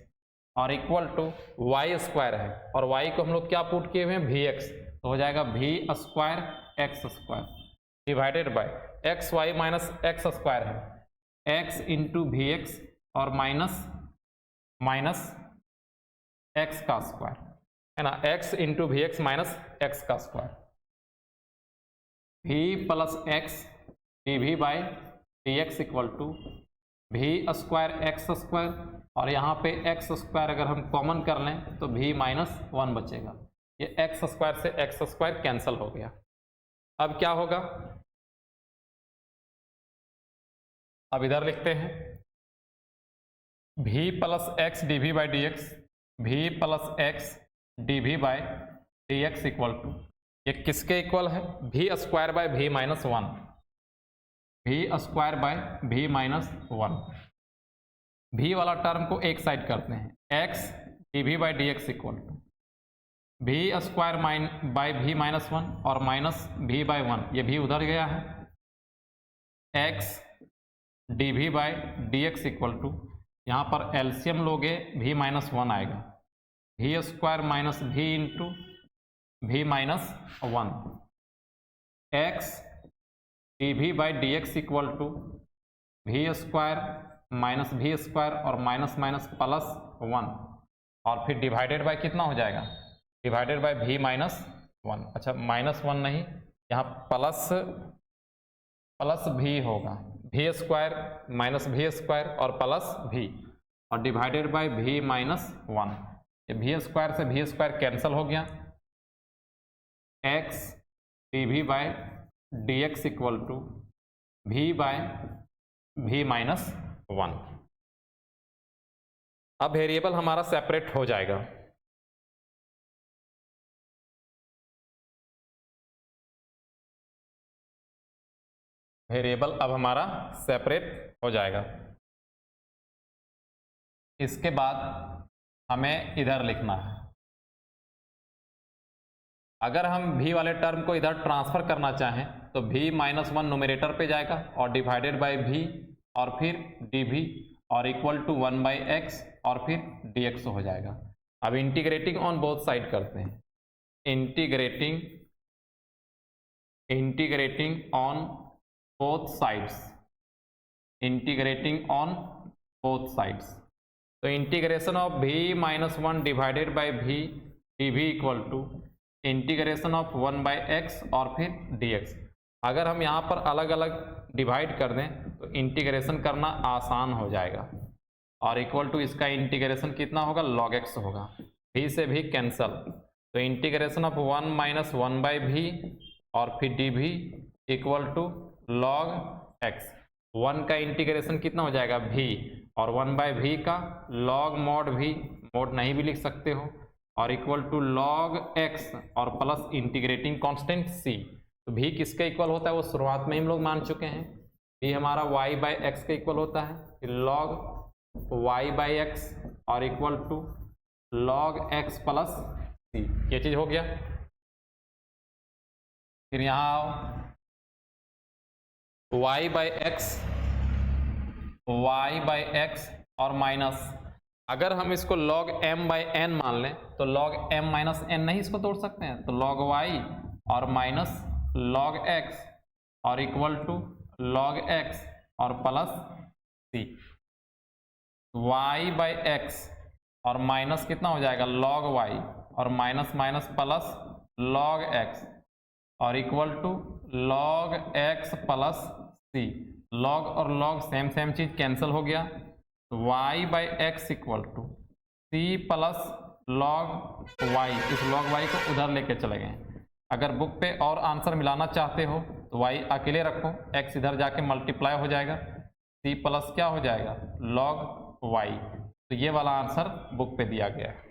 और इक्वल टू वाई स्क्वायर है, और y को हम लोग क्या पुट किए हुए हैं, vx, तो हो जाएगा v square x square divided by x y minus x square है x इंटू वी एक्स और माइनस एक्स का स्क्वायर है ना, x into v x minus x का square, v plus x d v by d x equal to v square x square, और यहाँ पे x square अगर हम कॉमन कर लें तो v माइनस 1 बचेगा, ये एक्स स्क्वायर से एक्स स्क्वायर कैंसिल हो गया। अब क्या होगा, अब इधर लिखते हैं v plus x d v by d x, v plus x d v by d x equal to, ये किसके इक्वल है, v square by v minus one, v square by v minus one. V वाला term को एक side करते हैं, x d v by d x equal to v square by v minus one और minus v by one, ये भी उधर गया है, x d v by d x equal to, यहाँ पर एलसीएम लोगे वी माइनस वन आएगा, v square minus v into v minus one, x d v by d x equal to v square minus v square और minus minus plus one, और फिर divided by कितना हो जाएगा, divided by v minus one. अच्छा minus one नहीं, यहाँ plus plus v होगा, v square minus v square और प्लस वी और divided by v minus one. ये वी स्क्वायर से वी स्क्वायर कैंसिल हो गया, x d v by d x equal to v by v minus one. अब variable हमारा separate हो जाएगा, वेरिएबल अब हमारा सेपरेट हो जाएगा। इसके बाद हमें इधर लिखना है, अगर हम v वाले टर्म को इधर ट्रांसफर करना चाहें तो v माइनस वन न्यूमरेटर पे जाएगा और डिवाइडेड बाय v और फिर dv और equal to one by x और फिर dx हो जाएगा। अब इंटीग्रेटिंग ऑन बोथ साइड करते हैं, integrating on both sides, integrating on both sides, तो integration of v minus one divided by v dv equal to integration of one by x और फिर dx। अगर हम यहाँ पर अलग अलग डिवाइड कर दें तो इंटीग्रेशन करना आसान हो जाएगा और इक्वल टू इसका इंटीग्रेशन कितना होगा, log x होगा, v से भी कैंसल, तो integration of one minus one by v और फिर dv equal to log x। One का इंटीग्रेशन कितना हो जाएगा v और वन बाय वी का log mod v, मोड नहीं भी लिख सकते हो, और इक्वल टू log x और प्लस इंटीग्रेटिंग कांस्टेंट c। तो v किसके इक्वल होता है वो शुरुआत में हम लोग मान चुके हैं, v हमारा y बाय एक्स के इक्वल होता है, फिर log y बाय एक्स और equal to log x plus c, ये चीज हो गया। फिर यहाँ आओ y बाई एक्स और माइनस, अगर हम इसको log m बाई n मान लें तो log m माइनस n नहीं इसको तोड़ सकते हैं, तो log y और माइनस log x और इक्वल टू log x और plus c, y by x और माइनस कितना हो जाएगा log y और minus minus plus log x और equal to log x plus c, log और log सेम चीज कैंसिल हो गया, y by x equal to c plus log y, इस log y को उधर लेके चले गए। अगर बुक पे और आंसर मिलाना चाहते हो तो y अकेले रखो, x इधर जाके मल्टीप्लाई हो जाएगा, c प्लस क्या हो जाएगा log y, तो ये वाला आंसर बुक पे दिया गया है।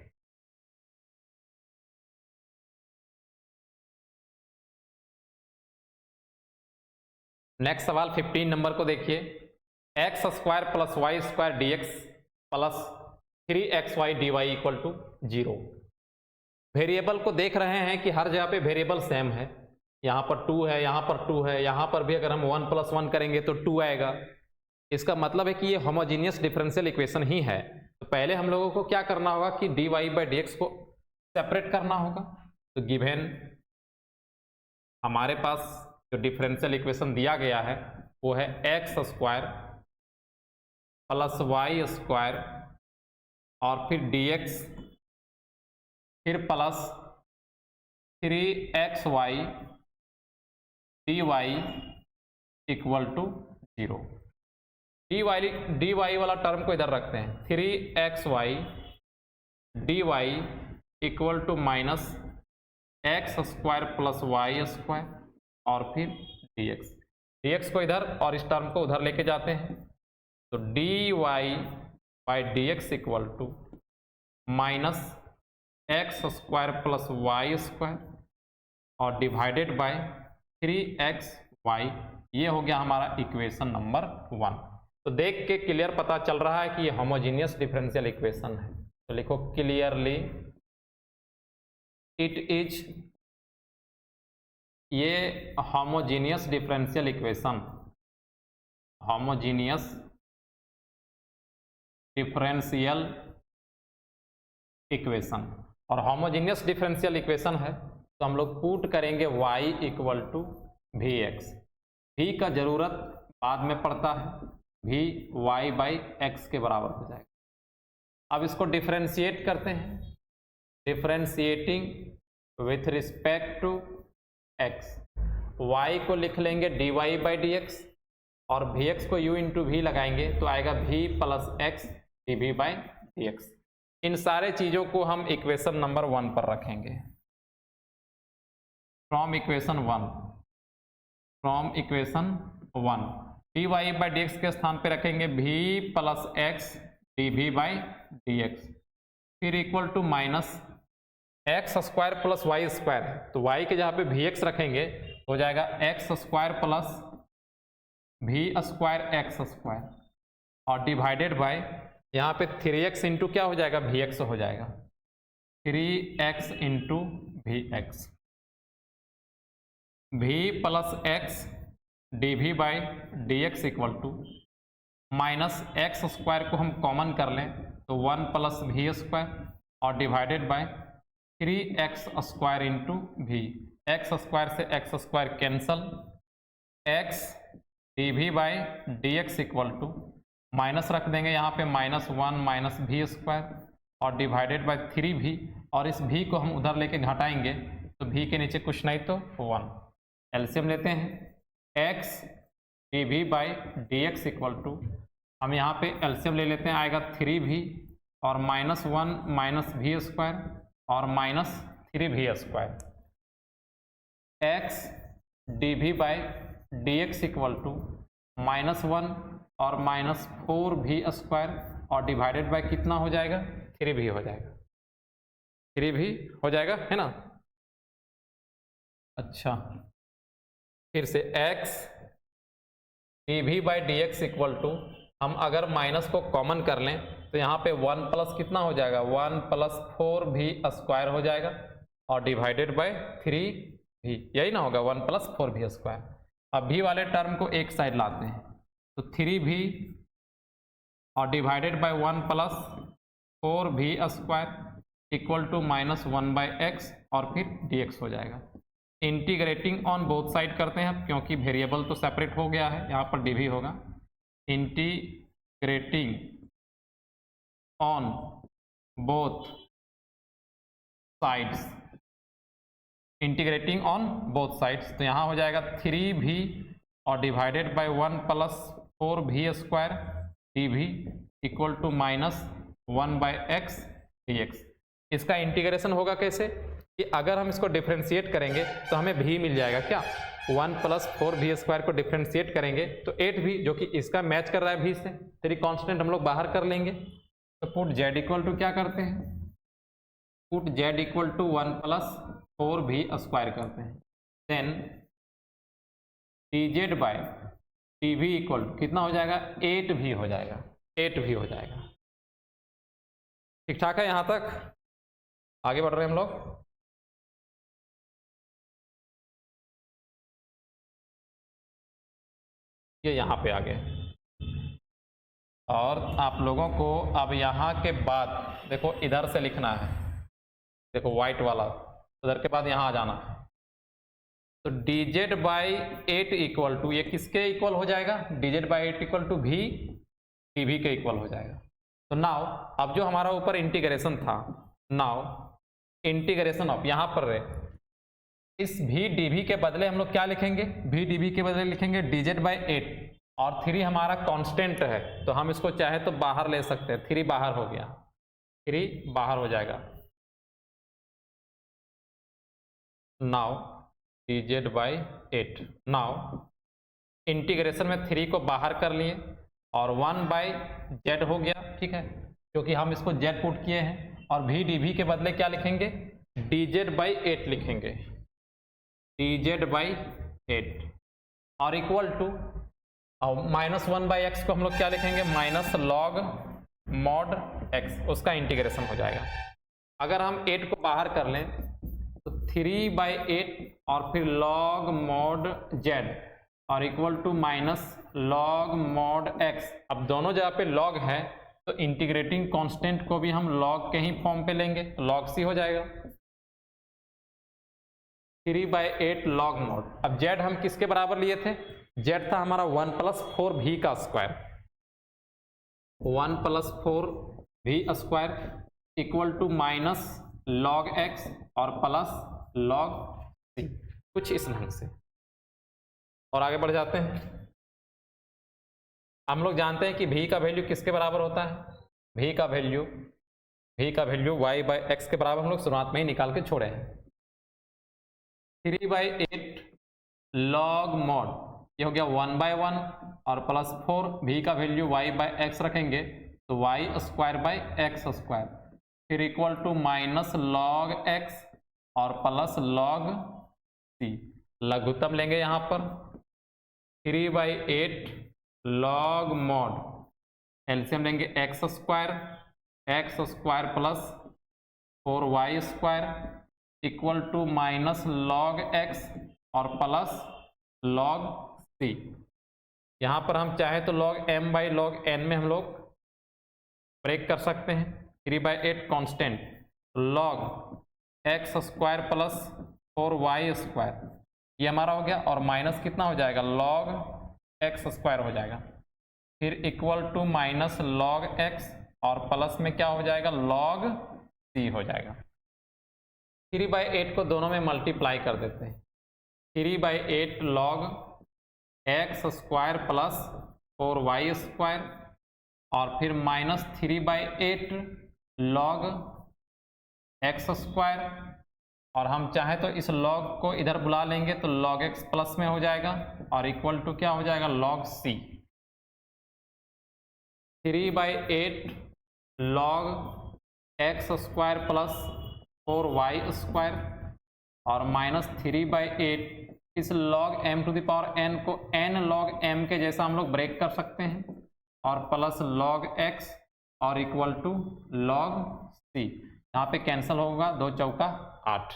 नेक्स्ट सवाल 15 नंबर को देखिए, x square plus y square d x plus 3xy dy equal to 0। Variable को देख रहे हैं कि हर जगह पे वेरिएबल सेम है, यहाँ पर 2 है, यहाँ पर 2 है, यहाँ पर भी अगर हम 1 + 1 करेंगे तो 2 आएगा। इसका मतलब है कि ये होमोजीनियस डिफरेंशियल इक्वेशन ही है। तो पहले हम लोगों को क्या करना होगा कि dy बाई डी एक्स को सेपरेट करना होगा। तो गिवन हमारे पास जो डिफरेंशियल इक्वेशन दिया गया है वो है x square plus y square और फिर dx फिर plus 3xy dy equal to 0। dy वाला टर्म को इधर रखते हैं, 3xy dy equal to minus x square plus y square और फिर dx। dx को इधर और इस टर्म को उधर लेके जाते हैं, तो dy by dx equal to minus x square plus y square और डिवाइडेड बाय 3xy। ये हो गया हमारा इक्वेशन नंबर 1। तो देख के क्लियर पता चल रहा है कि ये होमोजीनियस डिफरेंशियल इक्वेशन है। तो लिखो क्लियरली इट इज, ये homogeneous differential equation, homogeneous differential equation. और होमोजीनियस डिफरेंशियल इक्वेशन है तो हम लोग पुट करेंगे y equal to v x. v का जरूरत बाद में पड़ता है, v y बाई एक्स के बराबर हो जाएगा। अब इसको डिफरेंशिएट करते हैं, differentiating with respect to x। y को लिख लेंगे dy बाई डी एक्स और vx को u इंटू वी लगाएंगे तो आएगा v plus x d v by d x. इन सारे चीज़ों को हम इक्वेशन नंबर 1 पर रखेंगे। From equation 1, from equation 1 dy by d x के स्थान पे रखेंगे v plus x d v by d x, फिर equal to minus x square plus y square है तो y के जहाँ पे वी एक्स रखेंगे हो जाएगा x square plus v square x square और डिवाइडेड बाय यहाँ पे 3x इंटू क्या हो जाएगा, वी एक्स हो जाएगा, 3x into v x. V plus x d v by d x equal to minus x square को हम कॉमन कर लें तो 1 प्लस वी स्क्वायर और divided by 3x square into v. X square से x square cancel, x d v by d x equal to minus रख देंगे यहाँ पे -1 माइनस वी स्क्वायर और डिवाइडेड बाय 3v और इस v को हम उधर लेके घटाएंगे तो v के नीचे कुछ नहीं तो 1। एलसीएम लेते हैं, x d v by d x equal to हम यहाँ पे एलसीएम ले लेते हैं, आएगा 3v और -1 माइनस वी स्क्वायर और minus 3v square. x d v by d x equal to -1 और -4v स्क्वायर और डिवाइडेड बाय कितना हो जाएगा, 3v हो जाएगा, 3v हो जाएगा, है ना। अच्छा, फिर से x d v by d x equal to हम अगर माइनस को कॉमन कर लें तो यहाँ पे 1 प्लस कितना हो जाएगा, 1 प्लस 4v स्क्वायर हो जाएगा और डिवाइडेड बाय 3v, यही ना होगा, 1 प्लस 4v स्क्वायर। अब v वाले टर्म को एक साइड लाते हैं तो 3v और divided by 1 plus 4v square equal to -1 by x और फिर dx हो जाएगा। इंटीग्रेटिंग ऑन बोथ साइड करते हैं अब, क्योंकि वेरिएबल तो सेपरेट हो गया है, यहाँ पर dv होगा। Integrating on both sides, integrating on both sides तो यहाँ हो जाएगा 3v और divided by 1 plus 4v square dv equal to -1 by x dx। इसका इंटीग्रेशन होगा कैसे कि अगर हम इसको डिफ्रेंशिएट करेंगे तो हमें v मिल जाएगा, क्या 1 प्लस 4v स्क्वायर को डिफ्रेंशिएट करेंगे तो 8v जो कि इसका मैच कर रहा है v से, तेरी कांस्टेंट हम लोग बाहर कर लेंगे तो पुट z इक्वल टू क्या करते हैं, put z equal to 1 plus 4v square करते हैं, then dz by dv equal कितना हो जाएगा, 8v हो जाएगा, 8v हो जाएगा। ठीक ठाक है, यहाँ तक आगे बढ़ रहे हैं हम लोग। ये यहाँ पे आ गए और आप लोगों को अब यहाँ के बाद देखो इधर से लिखना है, देखो वाइट वाला, उधर के बाद यहाँ आ जाना है तो dz बाई 8 इक्वल टू ये किसके इक्वल हो जाएगा, dz by 8 equal to v dv के इक्वल हो जाएगा। तो नाउ अब जो हमारा ऊपर इंटीग्रेशन था, नाउ इंटीग्रेशन ऑफ यहाँ पर रहे इस v dv के बदले हम लोग क्या लिखेंगे, v dv के बदले लिखेंगे dz बाई 8 और 3 हमारा कांस्टेंट है तो हम इसको चाहे तो बाहर ले सकते हैं, 3 बाहर हो गया, 3 बाहर हो जाएगा। Now dz by 8। Now integration में 3 को बाहर कर लिए और 1/z हो गया, ठीक है, क्योंकि हम इसको z पुट किए हैं। और v dv के बदले क्या लिखेंगे, dz बाई 8 लिखेंगे, dz बाई 8 और इक्वल टू, और -1/x को हम लोग क्या लिखेंगे, माइनस लॉग मॉड x, उसका इंटीग्रेशन हो जाएगा। अगर हम 8 को बाहर कर लें तो 3/8 और फिर लॉग मॉड z और equal to minus log mod x। अब दोनों जगह पे लॉग है तो इंटीग्रेटिंग कांस्टेंट को भी हम लॉग के ही फॉर्म पे लेंगे, लॉग c हो जाएगा, 3/8 लॉग मॉड। अब z हम किसके बराबर लिए थे, z था हमारा 1 + 4v का square, 1 + 4v square equal to minus log x और प्लस लॉग c, कुछ इस ढंग से। और आगे बढ़ जाते हैं। हम लोग जानते हैं कि v का वैल्यू किसके बराबर होता है, v का वैल्यू y/x के बराबर हम लोग शुरुआत में ही निकाल के छोड़े हैं। 3/8 लॉग मॉड, ये हो गया 1/1 और प्लस 4 v का वैल्यू y/x रखेंगे तो y² फिर equal to minus log x और प्लस लॉग c। लघुत्तम लेंगे यहाँ पर 3/8 लॉग मॉड, एलसीएम लेंगे x² plus 4y² equal to minus log x और प्लस लॉग c। यहाँ पर हम चाहे तो log m/log n में हम लोग ब्रेक कर सकते हैं। 3/8 constant log x² plus 4y² ये हमारा हो गया, और माइनस कितना हो जाएगा, log x² हो जाएगा, फिर equal to minus log x और प्लस में क्या हो जाएगा, log c हो जाएगा। 3/8 को दोनों में मल्टीप्लाई कर देते हैं, 3/8 log x² प्लस 4y² और फिर माइनस 3/8 log x², और हम चाहे तो इस log को इधर बुला लेंगे तो log x प्लस में हो जाएगा और इक्वल टू क्या हो जाएगा, log c। 3/8 log x² plus 4y² और माइनस 3/8 इस log m⁴n को n log m के जैसा हम लोग ब्रेक कर सकते हैं और प्लस log x और इक्वल टू log c। यहाँ पे कैंसल होगा, 2 चौका 8।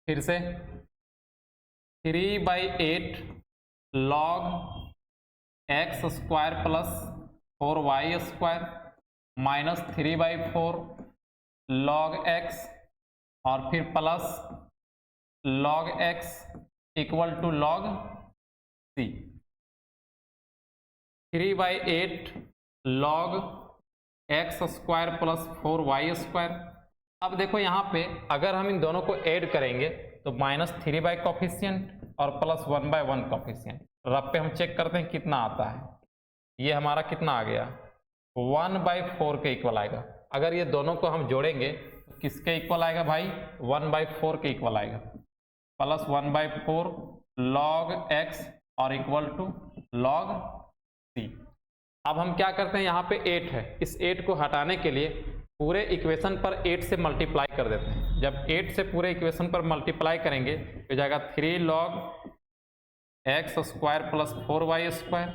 फिर से 3/8 log x² plus 4y² minus 3/4 log x और फिर plus log x equal to log c। 3/8 log x² plus 4y²। अब देखो यहाँ पे अगर हम इन दोनों को ऐड करेंगे तो -3 कॉफिशिएंट और प्लस 1/1 कॉफिशिएंट, रब पे हम चेक करते हैं कितना आता है। ये हमारा कितना आ गया, 1/4 के इक्वल आएगा। अगर ये दोनों को हम जोड़ेंगे तो किसके इक्वल आएगा भाई, 1/4 के इक्वल आएगा, प्लस 1/4 log x और इक्वल टू log c। अब हम क्या करते हैं, यहाँ पे 8 है, इस 8 को हटाने के लिए पूरे इक्वेशन पर 8 से मल्टीप्लाई कर देते हैं। जब 8 से पूरे इक्वेशन पर मल्टीप्लाई करेंगे तो जाएगा 3 log x² प्लस 4y²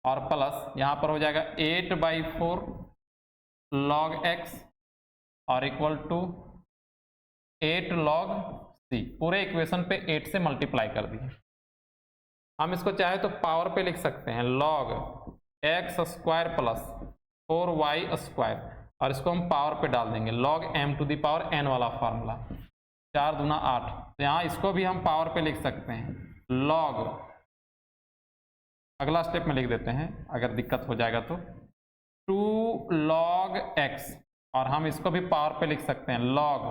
और प्लस यहाँ पर हो जाएगा 8/4 log x और इक्वल टू 8 log c। पूरे इक्वेशन पे 8 से मल्टीप्लाई कर दिए। हम इसको चाहे तो पावर पे लिख सकते हैं, log x² प्लस 4y² और इसको हम पावर पे डाल देंगे, log m⁴n वाला फार्मूला, 4 दूना 8। तो यहाँ इसको भी हम पावर पे लिख सकते हैं, log, अगला स्टेप में लिख देते हैं अगर दिक्कत हो जाएगा तो, 2 log x और हम इसको भी पावर पे लिख सकते हैं, log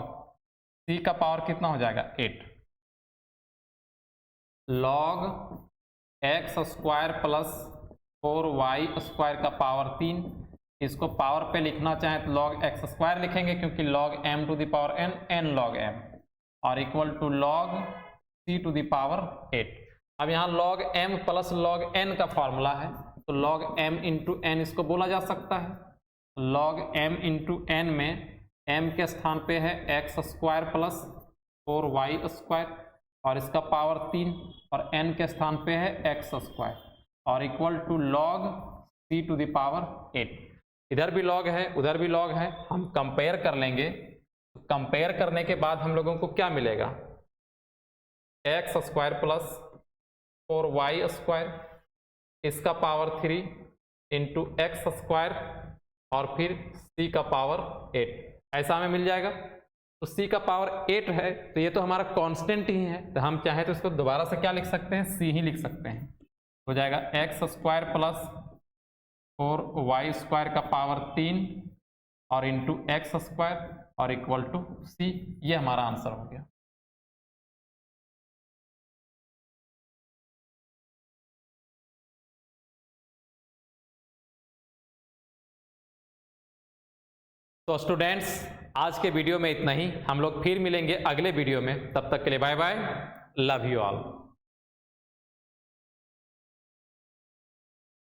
c का पावर कितना हो जाएगा, 8 log x² प्लस 4y² का पावर 3। इसको पावर पे लिखना चाहें तो log x² लिखेंगे क्योंकि log m to the power n n log m और equal to log c to the power 8। अब यहाँ log m plus log n का फॉर्मूला है तो log m इंटू n इसको बोला जा सकता है। log m इंटू n में m के स्थान पे है x² प्लस 4y² और इसका पावर 3 और n के स्थान पे है x² और equal to log c to the power 8। इधर भी log है उधर भी log है, हम कंपेयर कर लेंगे। कंपेयर करने के बाद हम लोगों को क्या मिलेगा, x² प्लस 4y² इसका पावर 3 इंटू x² और फिर c का पावर 8 ऐसा हमें मिल जाएगा। तो c का पावर 8 है तो ये तो हमारा कांस्टेंट ही है, तो हम चाहे तो इसको दोबारा से क्या लिख सकते हैं, c ही लिख सकते हैं। हो जाएगा x² प्लस 4y² का पावर 3 और इंटू x² और इक्वल टू c। ये हमारा आंसर हो गया। तो स्टूडेंट्स आज के वीडियो में इतना ही, हम लोग फिर मिलेंगे अगले वीडियो में, तब तक के लिए bye bye, love you all.